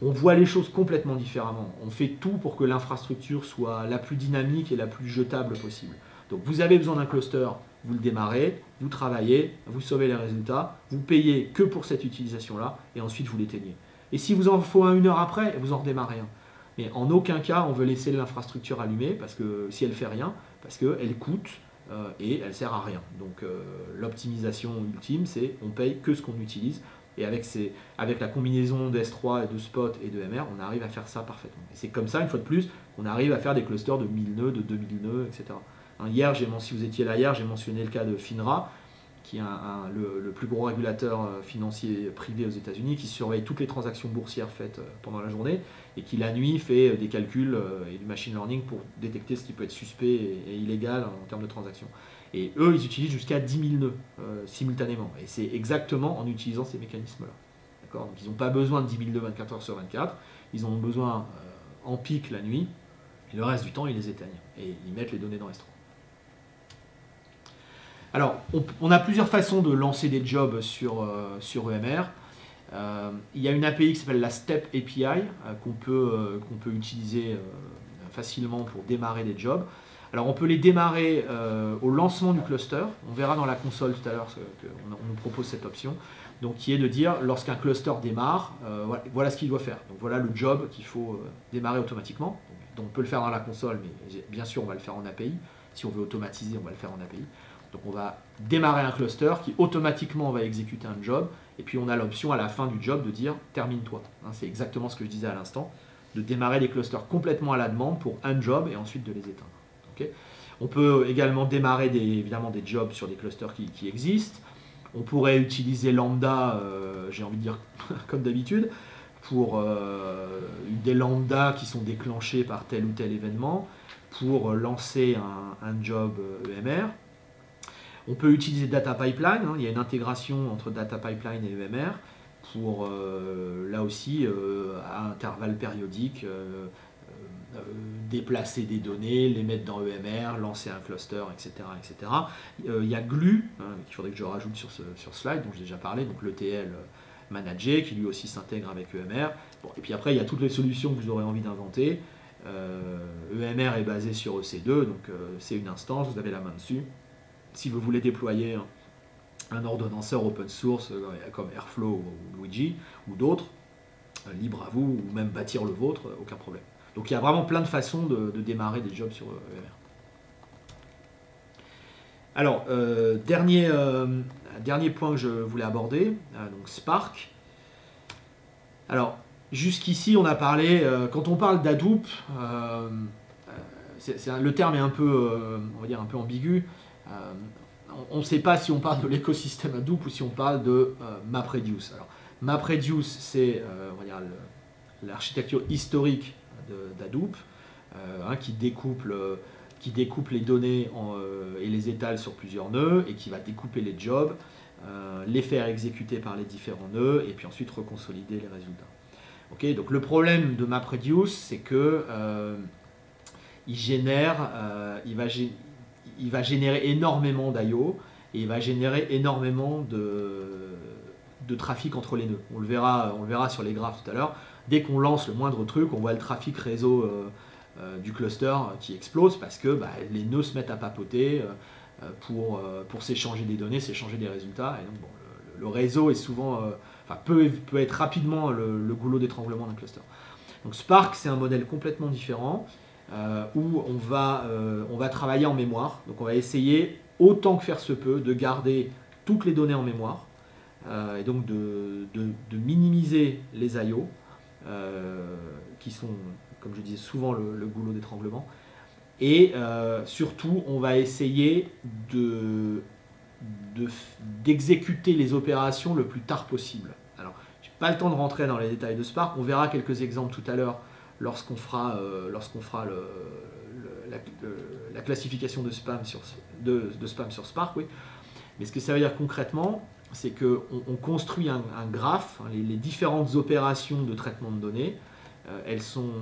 on voit les choses complètement différemment. On fait tout pour que l'infrastructure soit la plus dynamique et la plus jetable possible. Donc vous avez besoin d'un cluster, vous le démarrez, vous travaillez, vous sauvez les résultats, vous payez que pour cette utilisation-là et ensuite vous l'éteignez. Et si vous en faut une heure après, vous en redémarrez un. Mais en aucun cas on veut laisser l'infrastructure allumée parce que si elle fait rien, parce qu'elle coûte et elle sert à rien. Donc l'optimisation ultime, c'est on paye que ce qu'on utilise. Et avec la combinaison d'S3 et de Spot et de MR, on arrive à faire ça parfaitement. Et c'est comme ça, une fois de plus, qu'on arrive à faire des clusters de 1000 nœuds, de 2000 nœuds, etc. Hier, si vous étiez là hier, j'ai mentionné le cas de FINRA, qui est le plus gros régulateur financier privé aux États-Unis, qui surveille toutes les transactions boursières faites pendant la journée, et qui la nuit fait des calculs et du machine learning pour détecter ce qui peut être suspect et illégal en termes de transactions. Et eux, ils utilisent jusqu'à 10 000 nœuds simultanément. Et c'est exactement en utilisant ces mécanismes-là. Donc ils n'ont pas besoin de 10 000 nœuds 24 heures sur 24. Ils en ont besoin en pic la nuit. Et le reste du temps, ils les éteignent. Et ils mettent les données dans S3. Alors, on a plusieurs façons de lancer des jobs sur EMR. Il y a une API qui s'appelle la Step API qu'on peut utiliser facilement pour démarrer des jobs. Alors on peut les démarrer au lancement du cluster. On verra dans la console tout à l'heure qu'on nous propose cette option. Donc qui est de dire lorsqu'un cluster démarre, voilà ce qu'il doit faire. Donc voilà le job qu'il faut démarrer automatiquement. Donc on peut le faire dans la console, mais bien sûr on va le faire en API. Si on veut automatiser, on va le faire en API. Donc on va démarrer un cluster qui automatiquement va exécuter un job. Et puis on a l'option à la fin du job de dire termine-toi. C'est exactement ce que je disais à l'instant, de démarrer des clusters complètement à la demande pour un job et ensuite de les éteindre. Okay. On peut également démarrer évidemment des jobs sur des clusters qui existent. On pourrait utiliser Lambda, j'ai envie de dire comme d'habitude, pour des lambdas qui sont déclenchés par tel ou tel événement pour lancer un job EMR. On peut utiliser Data Pipeline, il y a une intégration entre Data Pipeline et EMR pour là aussi à intervalles périodiques déplacer des données, les mettre dans EMR, lancer un cluster, etc. etc. Il y a Glue, qu'il faudrait que je rajoute sur ce slide, dont j'ai déjà parlé, donc l'ETL managé, qui lui aussi s'intègre avec EMR. Bon, et puis après, il y a toutes les solutions que vous aurez envie d'inventer. EMR est basé sur EC2, donc c'est une instance, vous avez la main dessus. Si vous voulez déployer un ordonnanceur open source comme Airflow ou Luigi ou d'autres, libre à vous, ou même bâtir le vôtre, aucun problème. Donc il y a vraiment plein de façons de démarrer des jobs sur EMR. Alors, dernier point que je voulais aborder, donc Spark. Alors, jusqu'ici, on a parlé, quand on parle d'Hadoop, le terme est un peu, on va dire, un peu ambigu. On ne sait pas si on parle de l'écosystème Hadoop ou si on parle de MapReduce. Alors, MapReduce, c'est on va dire l'architecture historique d'Hadoop qui découpe les données et les étale sur plusieurs nœuds et qui va découper les jobs, les faire exécuter par les différents nœuds et puis ensuite reconsolider les résultats. Okay, donc le problème de MapReduce, c'est que il va générer énormément d'IO et il va générer énormément de trafic entre les nœuds. On le verra sur les graphes tout à l'heure. Dès qu'on lance le moindre truc, on voit le trafic réseau du cluster qui explose parce que les nœuds se mettent à papoter pour s'échanger des données, s'échanger des résultats. Et donc, bon, le réseau est souvent, peut être rapidement le goulot d'étranglement d'un cluster. Donc Spark, c'est un modèle complètement différent où on va travailler en mémoire. Donc on va essayer, autant que faire se peut, de garder toutes les données en mémoire et donc de minimiser les I/O qui sont, comme je disais, souvent le goulot d'étranglement. Et surtout, on va essayer d'exécuter les opérations le plus tard possible. Alors, je n'ai pas le temps de rentrer dans les détails de Spark. On verra quelques exemples tout à l'heure lorsqu'on fera la classification de spam sur Spark. Oui. Mais ce que ça veut dire concrètement, c'est qu'on construit un graphe, les différentes opérations de traitement de données. Elles sont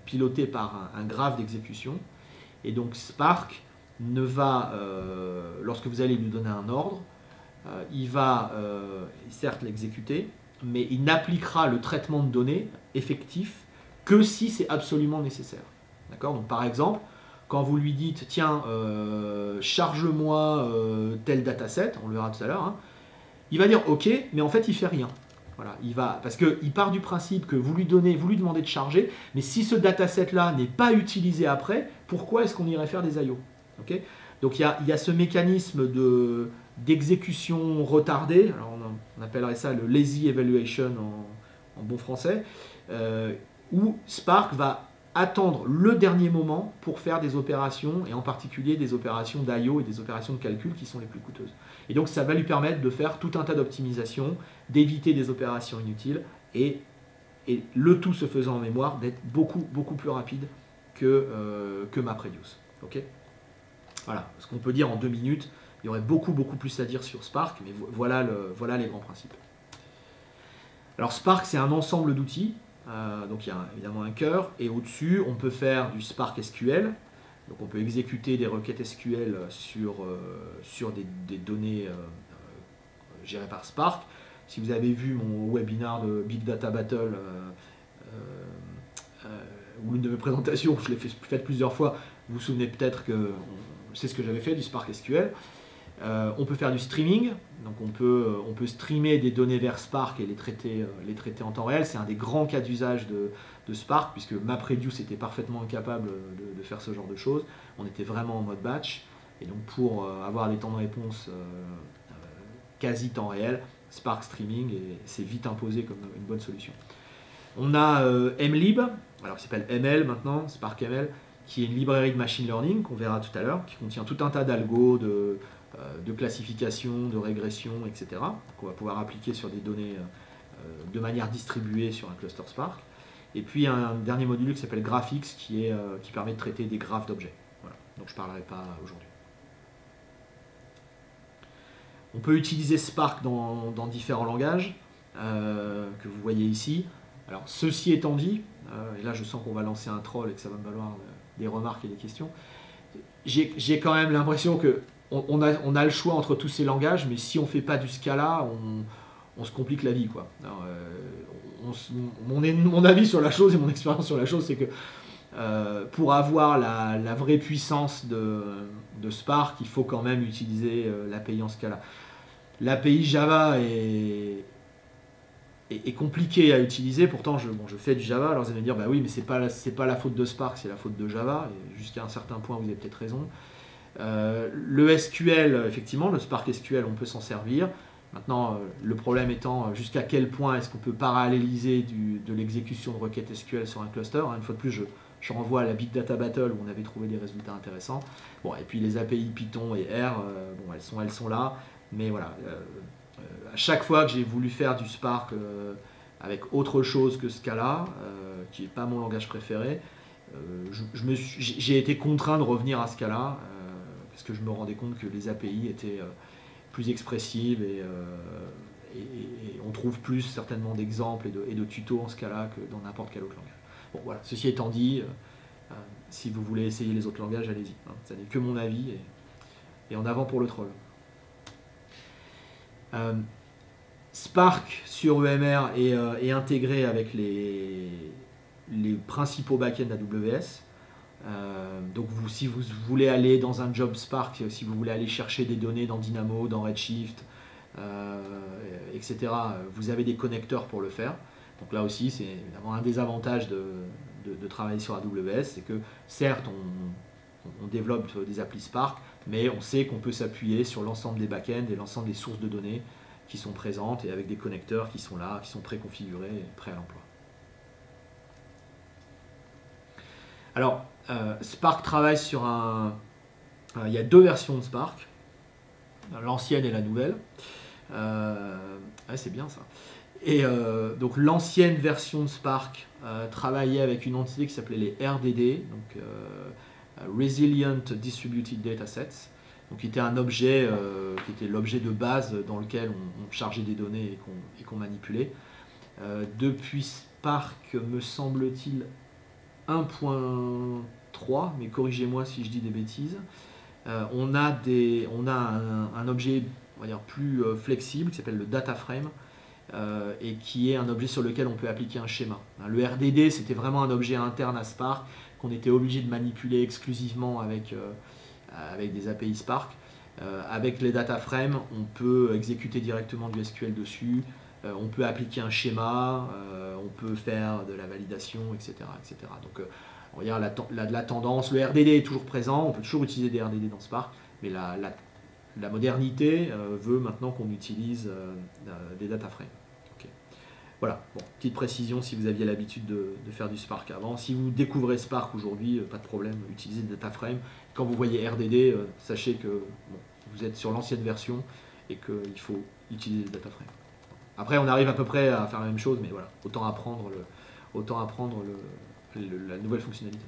pilotées par un graphe d'exécution. Et donc Spark ne va, lorsque vous allez lui donner un ordre, il va certes l'exécuter, mais il n'appliquera le traitement de données effectif que si c'est absolument nécessaire. D'accord ? Donc par exemple, quand vous lui dites, tiens, charge-moi tel dataset, on le verra tout à l'heure, hein, il va dire ok, mais en fait il ne fait rien. Voilà, parce qu'il part du principe que vous lui demandez de charger, mais si ce dataset-là n'est pas utilisé après, pourquoi est-ce qu'on irait faire des I/O? Okay. Donc il y a ce mécanisme d'exécution retardée, alors on appellerait ça le lazy evaluation en bon français, où Spark va attendre le dernier moment pour faire des opérations, et en particulier des opérations d'I/O et des opérations de calcul qui sont les plus coûteuses. Et donc ça va lui permettre de faire tout un tas d'optimisations, d'éviter des opérations inutiles, et le tout se faisant en mémoire, d'être beaucoup, beaucoup plus rapide que MapReduce. Okay. Voilà, ce qu'on peut dire en 2 minutes. Il y aurait beaucoup, beaucoup plus à dire sur Spark, mais voilà les grands principes. Alors Spark, c'est un ensemble d'outils. Donc il y a évidemment un cœur, et au-dessus, on peut faire du Spark SQL. Donc on peut exécuter des requêtes SQL sur des données gérées par Spark. Si vous avez vu mon webinar de Big Data Battle, ou une de mes présentations, je l'ai fait plusieurs fois, vous vous souvenez peut-être que c'est ce que j'avais fait, du Spark SQL. On peut faire du streaming, donc on peut streamer des données vers Spark et les traiter en temps réel. C'est un des grands cas d'usage de Spark, puisque MapReduce était parfaitement incapable de faire ce genre de choses. On était vraiment en mode batch, et donc pour avoir des temps de réponse quasi temps réel, Spark Streaming, et c'est vite imposé comme une bonne solution. On a MLib, alors qui s'appelle ML maintenant, Spark ML, qui est une librairie de machine learning qu'on verra tout à l'heure, qui contient tout un tas d'algos, de classification, de régression, etc. qu'on va pouvoir appliquer sur des données de manière distribuée sur un cluster Spark. Et puis un dernier module qui s'appelle Graphix, qui permet de traiter des graphes d'objets. Voilà. Donc je ne parlerai pas aujourd'hui. On peut utiliser Spark dans différents langages que vous voyez ici. Alors ceci étant dit, et là je sens qu'on va lancer un troll et que ça va me valoir des remarques et des questions, j'ai quand même l'impression que on a le choix entre tous ces langages, mais si on ne fait pas du Scala, on se complique la vie, quoi. Alors, mon avis sur la chose et mon expérience sur la chose, c'est que pour avoir la vraie puissance de Spark, il faut quand même utiliser l'API en Scala. L'API Java est compliqué à utiliser, pourtant je fais du Java, alors vous allez me dire bah oui, mais c'est pas la faute de Spark, c'est la faute de Java, et jusqu'à un certain point vous avez peut-être raison. Le SQL, effectivement, le Spark SQL, on peut s'en servir. Maintenant, le problème étant jusqu'à quel point est-ce qu'on peut paralléliser de l'exécution de requêtes SQL sur un cluster. Une fois de plus, je renvoie à la Big Data Battle où on avait trouvé des résultats intéressants. Bon, et puis les API Python et R, bon, elles sont là, mais voilà. À chaque fois que j'ai voulu faire du Spark avec autre chose que Scala, qui n'est pas mon langage préféré, j'ai été contraint de revenir à Scala parce que je me rendais compte que les API étaient plus expressives et on trouve plus certainement d'exemples et de tutos en Scala que dans n'importe quel autre langage. Bon voilà, ceci étant dit, si vous voulez essayer les autres langages, allez-y. Hein, ça n'est que mon avis et en avant pour le troll. Spark sur EMR est intégré avec les principaux backends AWS. Donc si vous voulez aller dans un job Spark, si vous voulez aller chercher des données dans Dynamo, dans Redshift, etc., vous avez des connecteurs pour le faire. Donc là aussi, c'est évidemment un des avantages de travailler sur AWS, c'est que certes, on développe des applis Spark, mais on sait qu'on peut s'appuyer sur l'ensemble des backends et l'ensemble des sources de données qui sont présentes et avec des connecteurs qui sont là, qui sont préconfigurés et prêts à l'emploi. Alors, Spark travaille sur il y a 2 versions de Spark, l'ancienne et la nouvelle. C'est bien ça. Et donc l'ancienne version de Spark travaillait avec une entité qui s'appelait les RDD, donc Resilient Distributed Datasets, donc qui était un objet, qui était l'objet de base dans lequel on chargeait des données et qu'on manipulait. Depuis Spark, me semble-t-il, 1.3, mais corrigez-moi si je dis des bêtises, on a un objet, on va dire, plus flexible qui s'appelle le data frame, et qui est un objet sur lequel on peut appliquer un schéma. Le RDD, c'était vraiment un objet interne à Spark qu'on était obligé de manipuler exclusivement avec des API Spark. Avec les data frames, on peut exécuter directement du SQL dessus, on peut appliquer un schéma, on peut faire de la validation, etc. etc. Donc, on va dire la tendance, le RDD est toujours présent, on peut toujours utiliser des RDD dans Spark, mais la modernité veut maintenant qu'on utilise des data frames. Okay. Voilà, bon, petite précision si vous aviez l'habitude de faire du Spark avant. Si vous découvrez Spark aujourd'hui, pas de problème, utilisez des data frames. Quand vous voyez RDD, sachez que vous êtes sur l'ancienne version et qu'il faut utiliser des data frames. Après, on arrive à peu près à faire la même chose, mais voilà, autant apprendre la nouvelle fonctionnalité.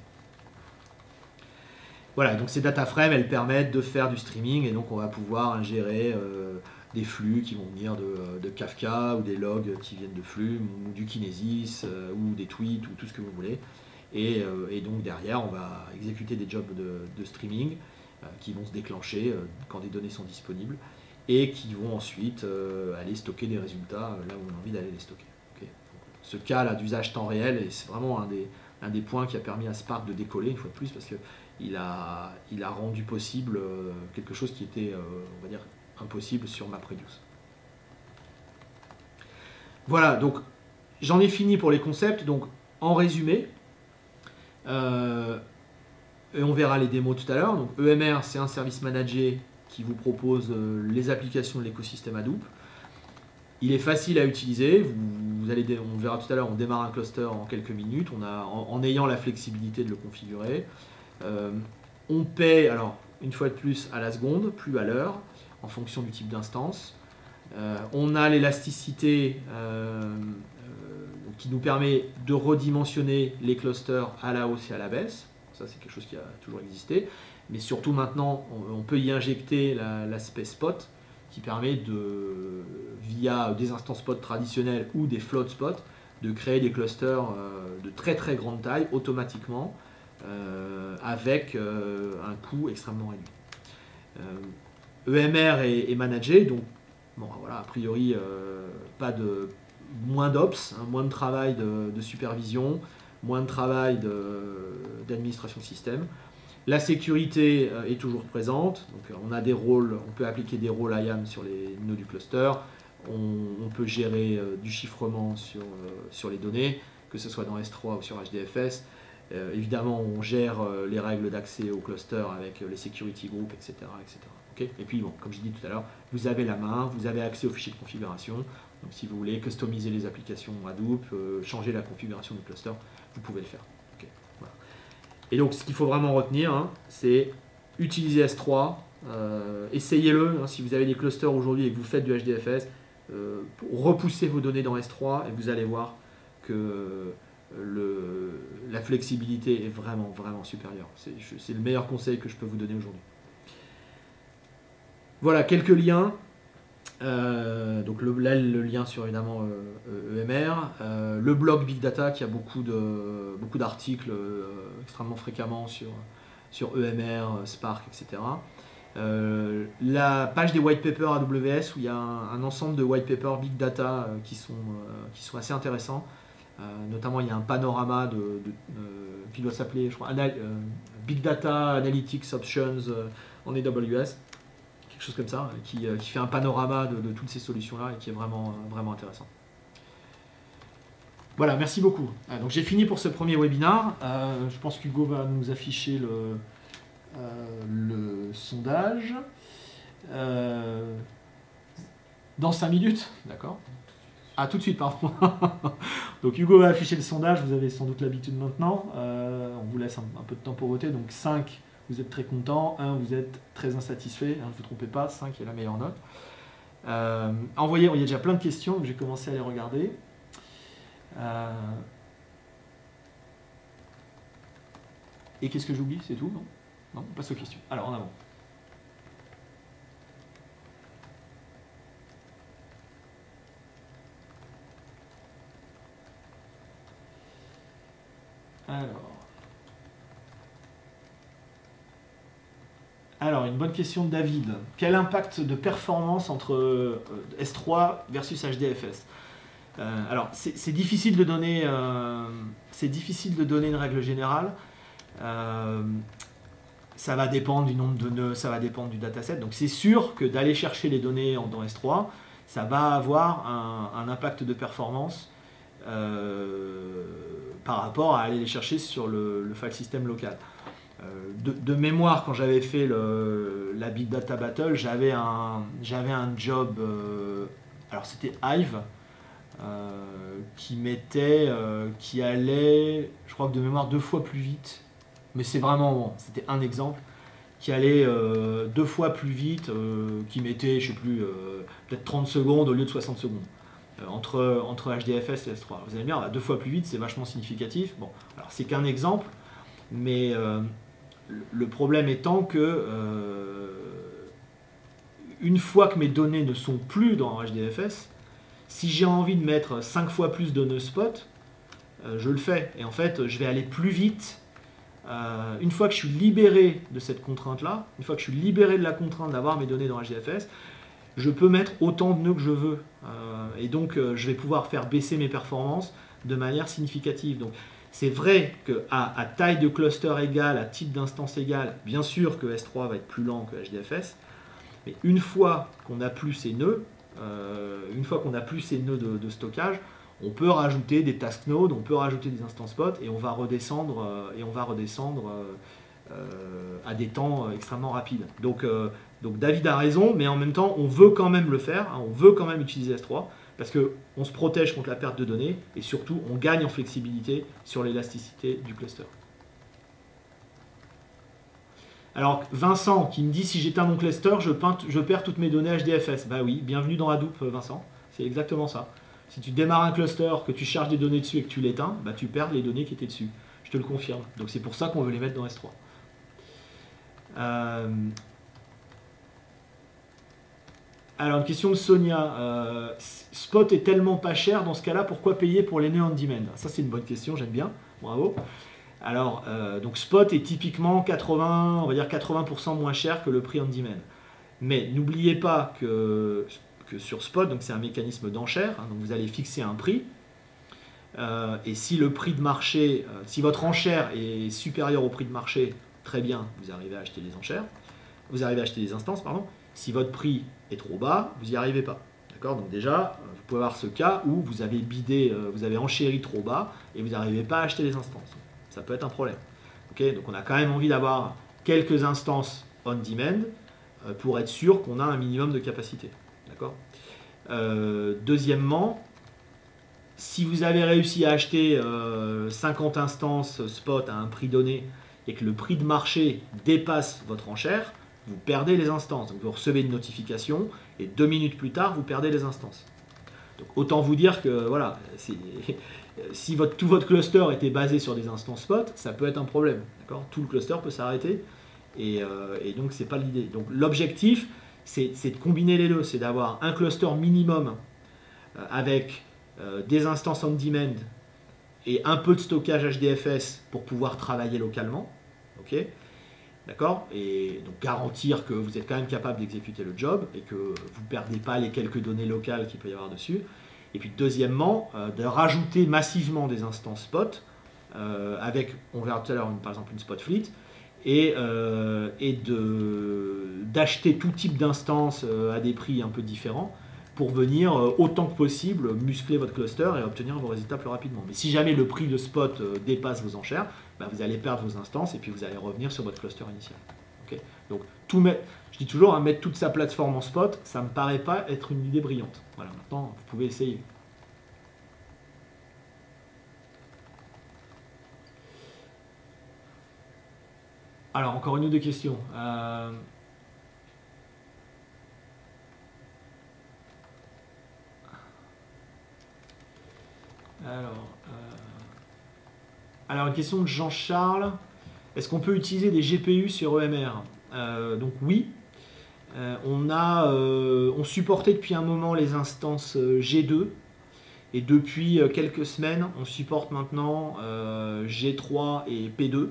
Voilà, donc ces data frames, elles permettent de faire du streaming et donc on va pouvoir ingérer des flux qui vont venir de Kafka ou des logs qui viennent de flux ou du Kinesis ou des tweets ou tout ce que vous voulez. Et donc derrière, on va exécuter des jobs de streaming qui vont se déclencher quand des données sont disponibles et qui vont ensuite aller stocker des résultats là où on a envie d'aller les stocker. Okay. Ce cas-là d'usage temps réel, et c'est vraiment un des points qui a permis à Spark de décoller une fois de plus parce qu'il a rendu possible quelque chose qui était, on va dire, impossible sur MapReduce. Voilà, donc j'en ai fini pour les concepts. Donc en résumé, et on verra les démos tout à l'heure. Donc EMR, c'est un service managé qui vous propose les applications de l'écosystème Hadoop. Il est facile à utiliser. On verra tout à l'heure, on démarre un cluster en quelques minutes en ayant la flexibilité de le configurer. On paie, alors une fois de plus, à la seconde, plus à l'heure, en fonction du type d'instance. On a l'élasticité qui nous permet de redimensionner les clusters à la hausse et à la baisse. Ça, c'est quelque chose qui a toujours existé. Mais surtout maintenant, on peut y injecter l'aspect spot qui permet via des instances spot traditionnelles ou des float spots, de créer des clusters de très très grande taille automatiquement avec un coût extrêmement réduit. EMR est managé, donc bon, voilà, a priori moins d'ops, moins de travail de supervision, moins de travail d'administration système. La sécurité est toujours présente, donc on a des rôles, on peut appliquer des rôles IAM sur les nœuds du cluster, on peut gérer du chiffrement sur les données, que ce soit dans S3 ou sur HDFS. Évidemment, on gère les règles d'accès au cluster avec les security groups, etc. etc. Okay. Et puis, bon, comme je dis tout à l'heure, vous avez la main, vous avez accès aux fichiers de configuration. Donc, si vous voulez customiser les applications Hadoop, changer la configuration du cluster, vous pouvez le faire. Okay. Voilà. Et donc, ce qu'il faut vraiment retenir, c'est utiliser S3, essayez-le. Si vous avez des clusters aujourd'hui et que vous faites du HDFS, repoussez vos données dans S3 et vous allez voir que la flexibilité est vraiment, vraiment supérieure. C'est le meilleur conseil que je peux vous donner aujourd'hui. Voilà, quelques liens. Donc là, le lien sur évidemment EMR. Le blog Big Data qui a beaucoup d'articles extrêmement fréquemment sur EMR, Spark, etc. La page des white papers AWS où il y a un ensemble de white papers big data qui sont assez intéressants. Notamment, il y a un panorama qui doit s'appeler, je crois, Big Data Analytics Options en AWS, quelque chose comme ça, qui fait un panorama de toutes ces solutions-là et qui est vraiment, vraiment intéressant. Voilà, merci beaucoup. Donc j'ai fini pour ce premier webinaire. Je pense qu'Hugo va nous afficher le sondage. Dans 5 minutes, d'accord. Ah, tout de suite, pardon. Donc Hugo va afficher le sondage, vous avez sans doute l'habitude maintenant. On vous laisse un peu de temps pour voter. Donc 5, vous êtes très content. 1, vous êtes très insatisfait. Ne vous trompez pas, 5 est la meilleure note. Envoyez, il y a déjà plein de questions, donc j'ai commencé à les regarder. Et qu'est-ce que j'oublie? C'est tout, non? Non, on passe aux questions. Alors, en avant. Alors, une bonne question de David. Quel impact de performance entre S3 versus HDFS? Alors, c'est difficile de donner, une règle générale. Ça va dépendre du nombre de nœuds, ça va dépendre du dataset. Donc, c'est sûr que d'aller chercher les données dans S3, ça va avoir un impact de performance par rapport à aller les chercher sur le file system local. De mémoire, quand j'avais fait la Big Data Battle, j'avais un job, alors c'était Hive, qui allait, je crois que de mémoire, 2 fois plus vite, mais c'est vraiment bon, c'était un exemple, qui allait 2 fois plus vite, qui mettait, je sais plus, peut-être 30 secondes au lieu de 60 secondes. Entre HDFS et S3. Vous allez me dire, 2 fois plus vite, c'est vachement significatif. Bon, alors c'est qu'un exemple, mais le problème étant que une fois que mes données ne sont plus dans HDFS, si j'ai envie de mettre 5 fois plus de nœuds spot, je le fais. Et en fait, je vais aller plus vite. Une fois que je suis libéré de cette contrainte-là, une fois que je suis libéré de la contrainte d'avoir mes données dans HDFS, je peux mettre autant de nœuds que je veux. Et donc, je vais pouvoir faire baisser mes performances de manière significative. Donc, c'est vrai qu'à taille de cluster égale, à type d'instance égale, bien sûr que S3 va être plus lent que HDFS, mais une fois qu'on n'a plus ces nœuds, de stockage, on peut rajouter des task nodes, on peut rajouter des instances spot, et on va redescendre, à des temps extrêmement rapides. Donc David a raison, mais en même temps, on veut quand même le faire, on veut quand même utiliser S3, parce qu'on se protège contre la perte de données, et surtout, on gagne en flexibilité sur l'élasticité du cluster. Alors, Vincent qui me dit, si j'éteins mon cluster, je perds toutes mes données HDFS. Bah oui, bienvenue dans Hadoop, Vincent, c'est exactement ça. Si tu démarres un cluster, que tu charges des données dessus et que tu l'éteins, bah tu perds les données qui étaient dessus. Je te le confirme. Donc c'est pour ça qu'on veut les mettre dans S3. Alors, une question de Sonia. Spot est tellement pas cher, dans ce cas-là, pourquoi payer pour les nœuds on demand? Ça, c'est une bonne question, j'aime bien. Bravo. Alors, donc Spot est typiquement 80% moins cher que le prix on demand. Mais n'oubliez pas que sur Spot, donc c'est un mécanisme d'enchère, donc vous allez fixer un prix. Et si le prix de marché, si votre enchère est supérieure au prix de marché, très bien, vous arrivez à acheter les enchères. Vous arrivez à acheter les instances, pardon. Si votre prix est trop bas, vous n'y arrivez pas. D'accord? Donc déjà, vous pouvez avoir ce cas où vous avez bidé, vous avez enchéri trop bas et vous n'arrivez pas à acheter les instances. Ça peut être un problème. Okay? Donc on a quand même envie d'avoir quelques instances on demand pour être sûr qu'on a un minimum de capacité. D'accord? Deuxièmement, si vous avez réussi à acheter 50 instances spot à un prix donné et que le prix de marché dépasse votre enchère, vous perdez les instances. Donc vous recevez une notification et 2 minutes plus tard, vous perdez les instances. Donc autant vous dire que voilà, si tout votre cluster était basé sur des instances spot, ça peut être un problème. Tout le cluster peut s'arrêter et donc c'est pas l'idée. Donc l'objectif, c'est de combiner les deux, c'est d'avoir un cluster minimum avec des instances on demand et un peu de stockage HDFS pour pouvoir travailler localement. Okay, D'accord? Et donc garantir que vous êtes quand même capable d'exécuter le job et que vous ne perdez pas les quelques données locales qu'il peut y avoir dessus. Et puis deuxièmement, de rajouter massivement des instances spot avec, on verra tout à l'heure, par exemple une spot fleet, et d'acheter tout type d'instances à des prix un peu différents pour venir autant que possible muscler votre cluster et obtenir vos résultats plus rapidement. Mais si jamais le prix de spot dépasse vos enchères, bah, vous allez perdre vos instances et puis vous allez revenir sur votre cluster initial. Okay, donc je dis toujours, mettre toute sa plateforme en spot, ça ne me paraît pas être une idée brillante. Voilà, maintenant vous pouvez essayer. Alors, encore une ou deux questions. Alors, une question de Jean-Charles. Est-ce qu'on peut utiliser des GPU sur EMR? Donc oui. On supportait depuis un moment les instances G2. Et depuis quelques semaines, on supporte maintenant G3 et P2.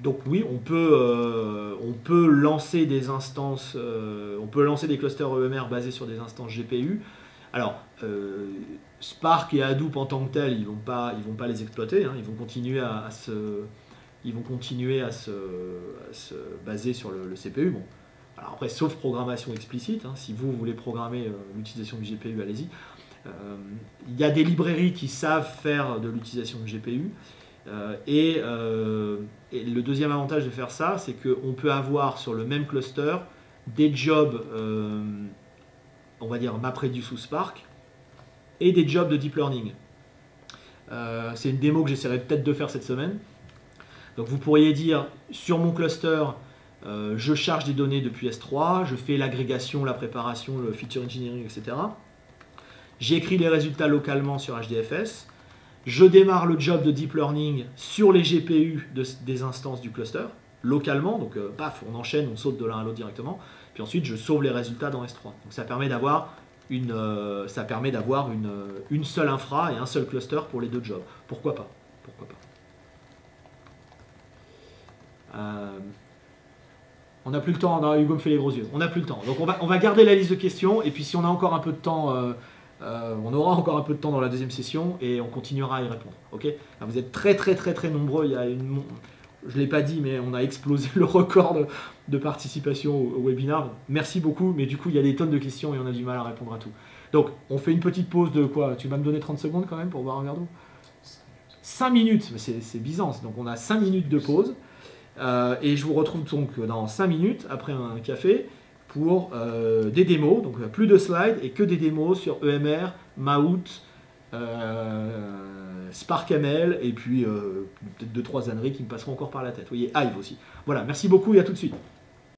Donc oui, on peut lancer des instances, on peut lancer des clusters EMR basés sur des instances GPU. Alors, Spark et Hadoop en tant que tel, ils vont pas les exploiter, hein, ils vont continuer à se baser sur le CPU. Bon. Alors après, sauf programmation explicite, hein, si vous voulez programmer l'utilisation du GPU, allez-y. Il y a des librairies qui savent faire de l'utilisation de GPU. Et le deuxième avantage de faire ça, c'est qu'on peut avoir sur le même cluster des jobs, on va dire MapReduce ou Spark, et des jobs de deep learning. C'est une démo que j'essaierai peut-être de faire cette semaine. Donc vous pourriez dire, sur mon cluster, je charge des données depuis S3, je fais l'agrégation, la préparation, le feature engineering, etc. J'écris les résultats localement sur HDFS. Je démarre le job de deep learning sur les GPU des instances du cluster, localement, donc paf, on enchaîne, on saute de l'un à l'autre directement, puis ensuite je sauve les résultats dans S3. Donc ça permet d'avoir une seule infra et un seul cluster pour les deux jobs. Pourquoi pas? Pourquoi pas? On n'a plus le temps, non, Hugo me fait les gros yeux, on n'a plus le temps. Donc on va garder la liste de questions, et puis si on a encore un peu de temps... on aura encore un peu de temps dans la deuxième session et on continuera à y répondre. Okay, alors vous êtes très nombreux. Je ne l'ai pas dit, mais on a explosé le record de participation au webinaire. Merci beaucoup, mais du coup il y a des tonnes de questions et on a du mal à répondre à tout. Donc on fait une petite pause de quoi? Tu vas me donner 30 secondes quand même pour boire un verre d'eau? 5 minutes, c'est Byzance. Donc on a 5 minutes de pause et je vous retrouve donc dans 5 minutes après un café pour des démos, donc plus de slides et que des démos sur EMR, Maout, SparkML et puis peut-être 2-3 âneries qui me passeront encore par la tête. Vous voyez, Hive aussi. Voilà, merci beaucoup et à tout de suite.